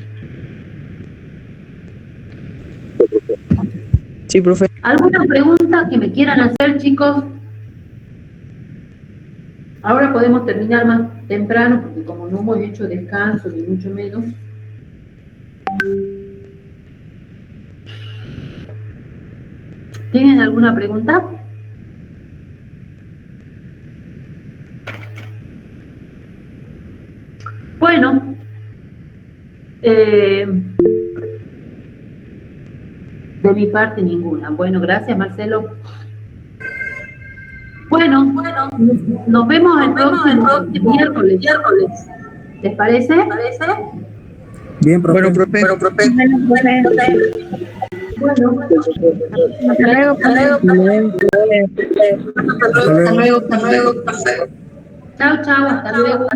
Sí, profe. ¿Alguna pregunta que me quieran hacer, chicos? Ahora podemos terminar más temprano, porque como no hemos hecho descanso, ni mucho menos. ¿Tienen alguna pregunta? Bueno, de mi parte ninguna. Bueno, gracias, Marcelo. Bueno, nos vemos el próximo miércoles. ¿Les parece? Bien, profe. Bueno, profe. Bueno, hasta luego. Chao, hasta luego.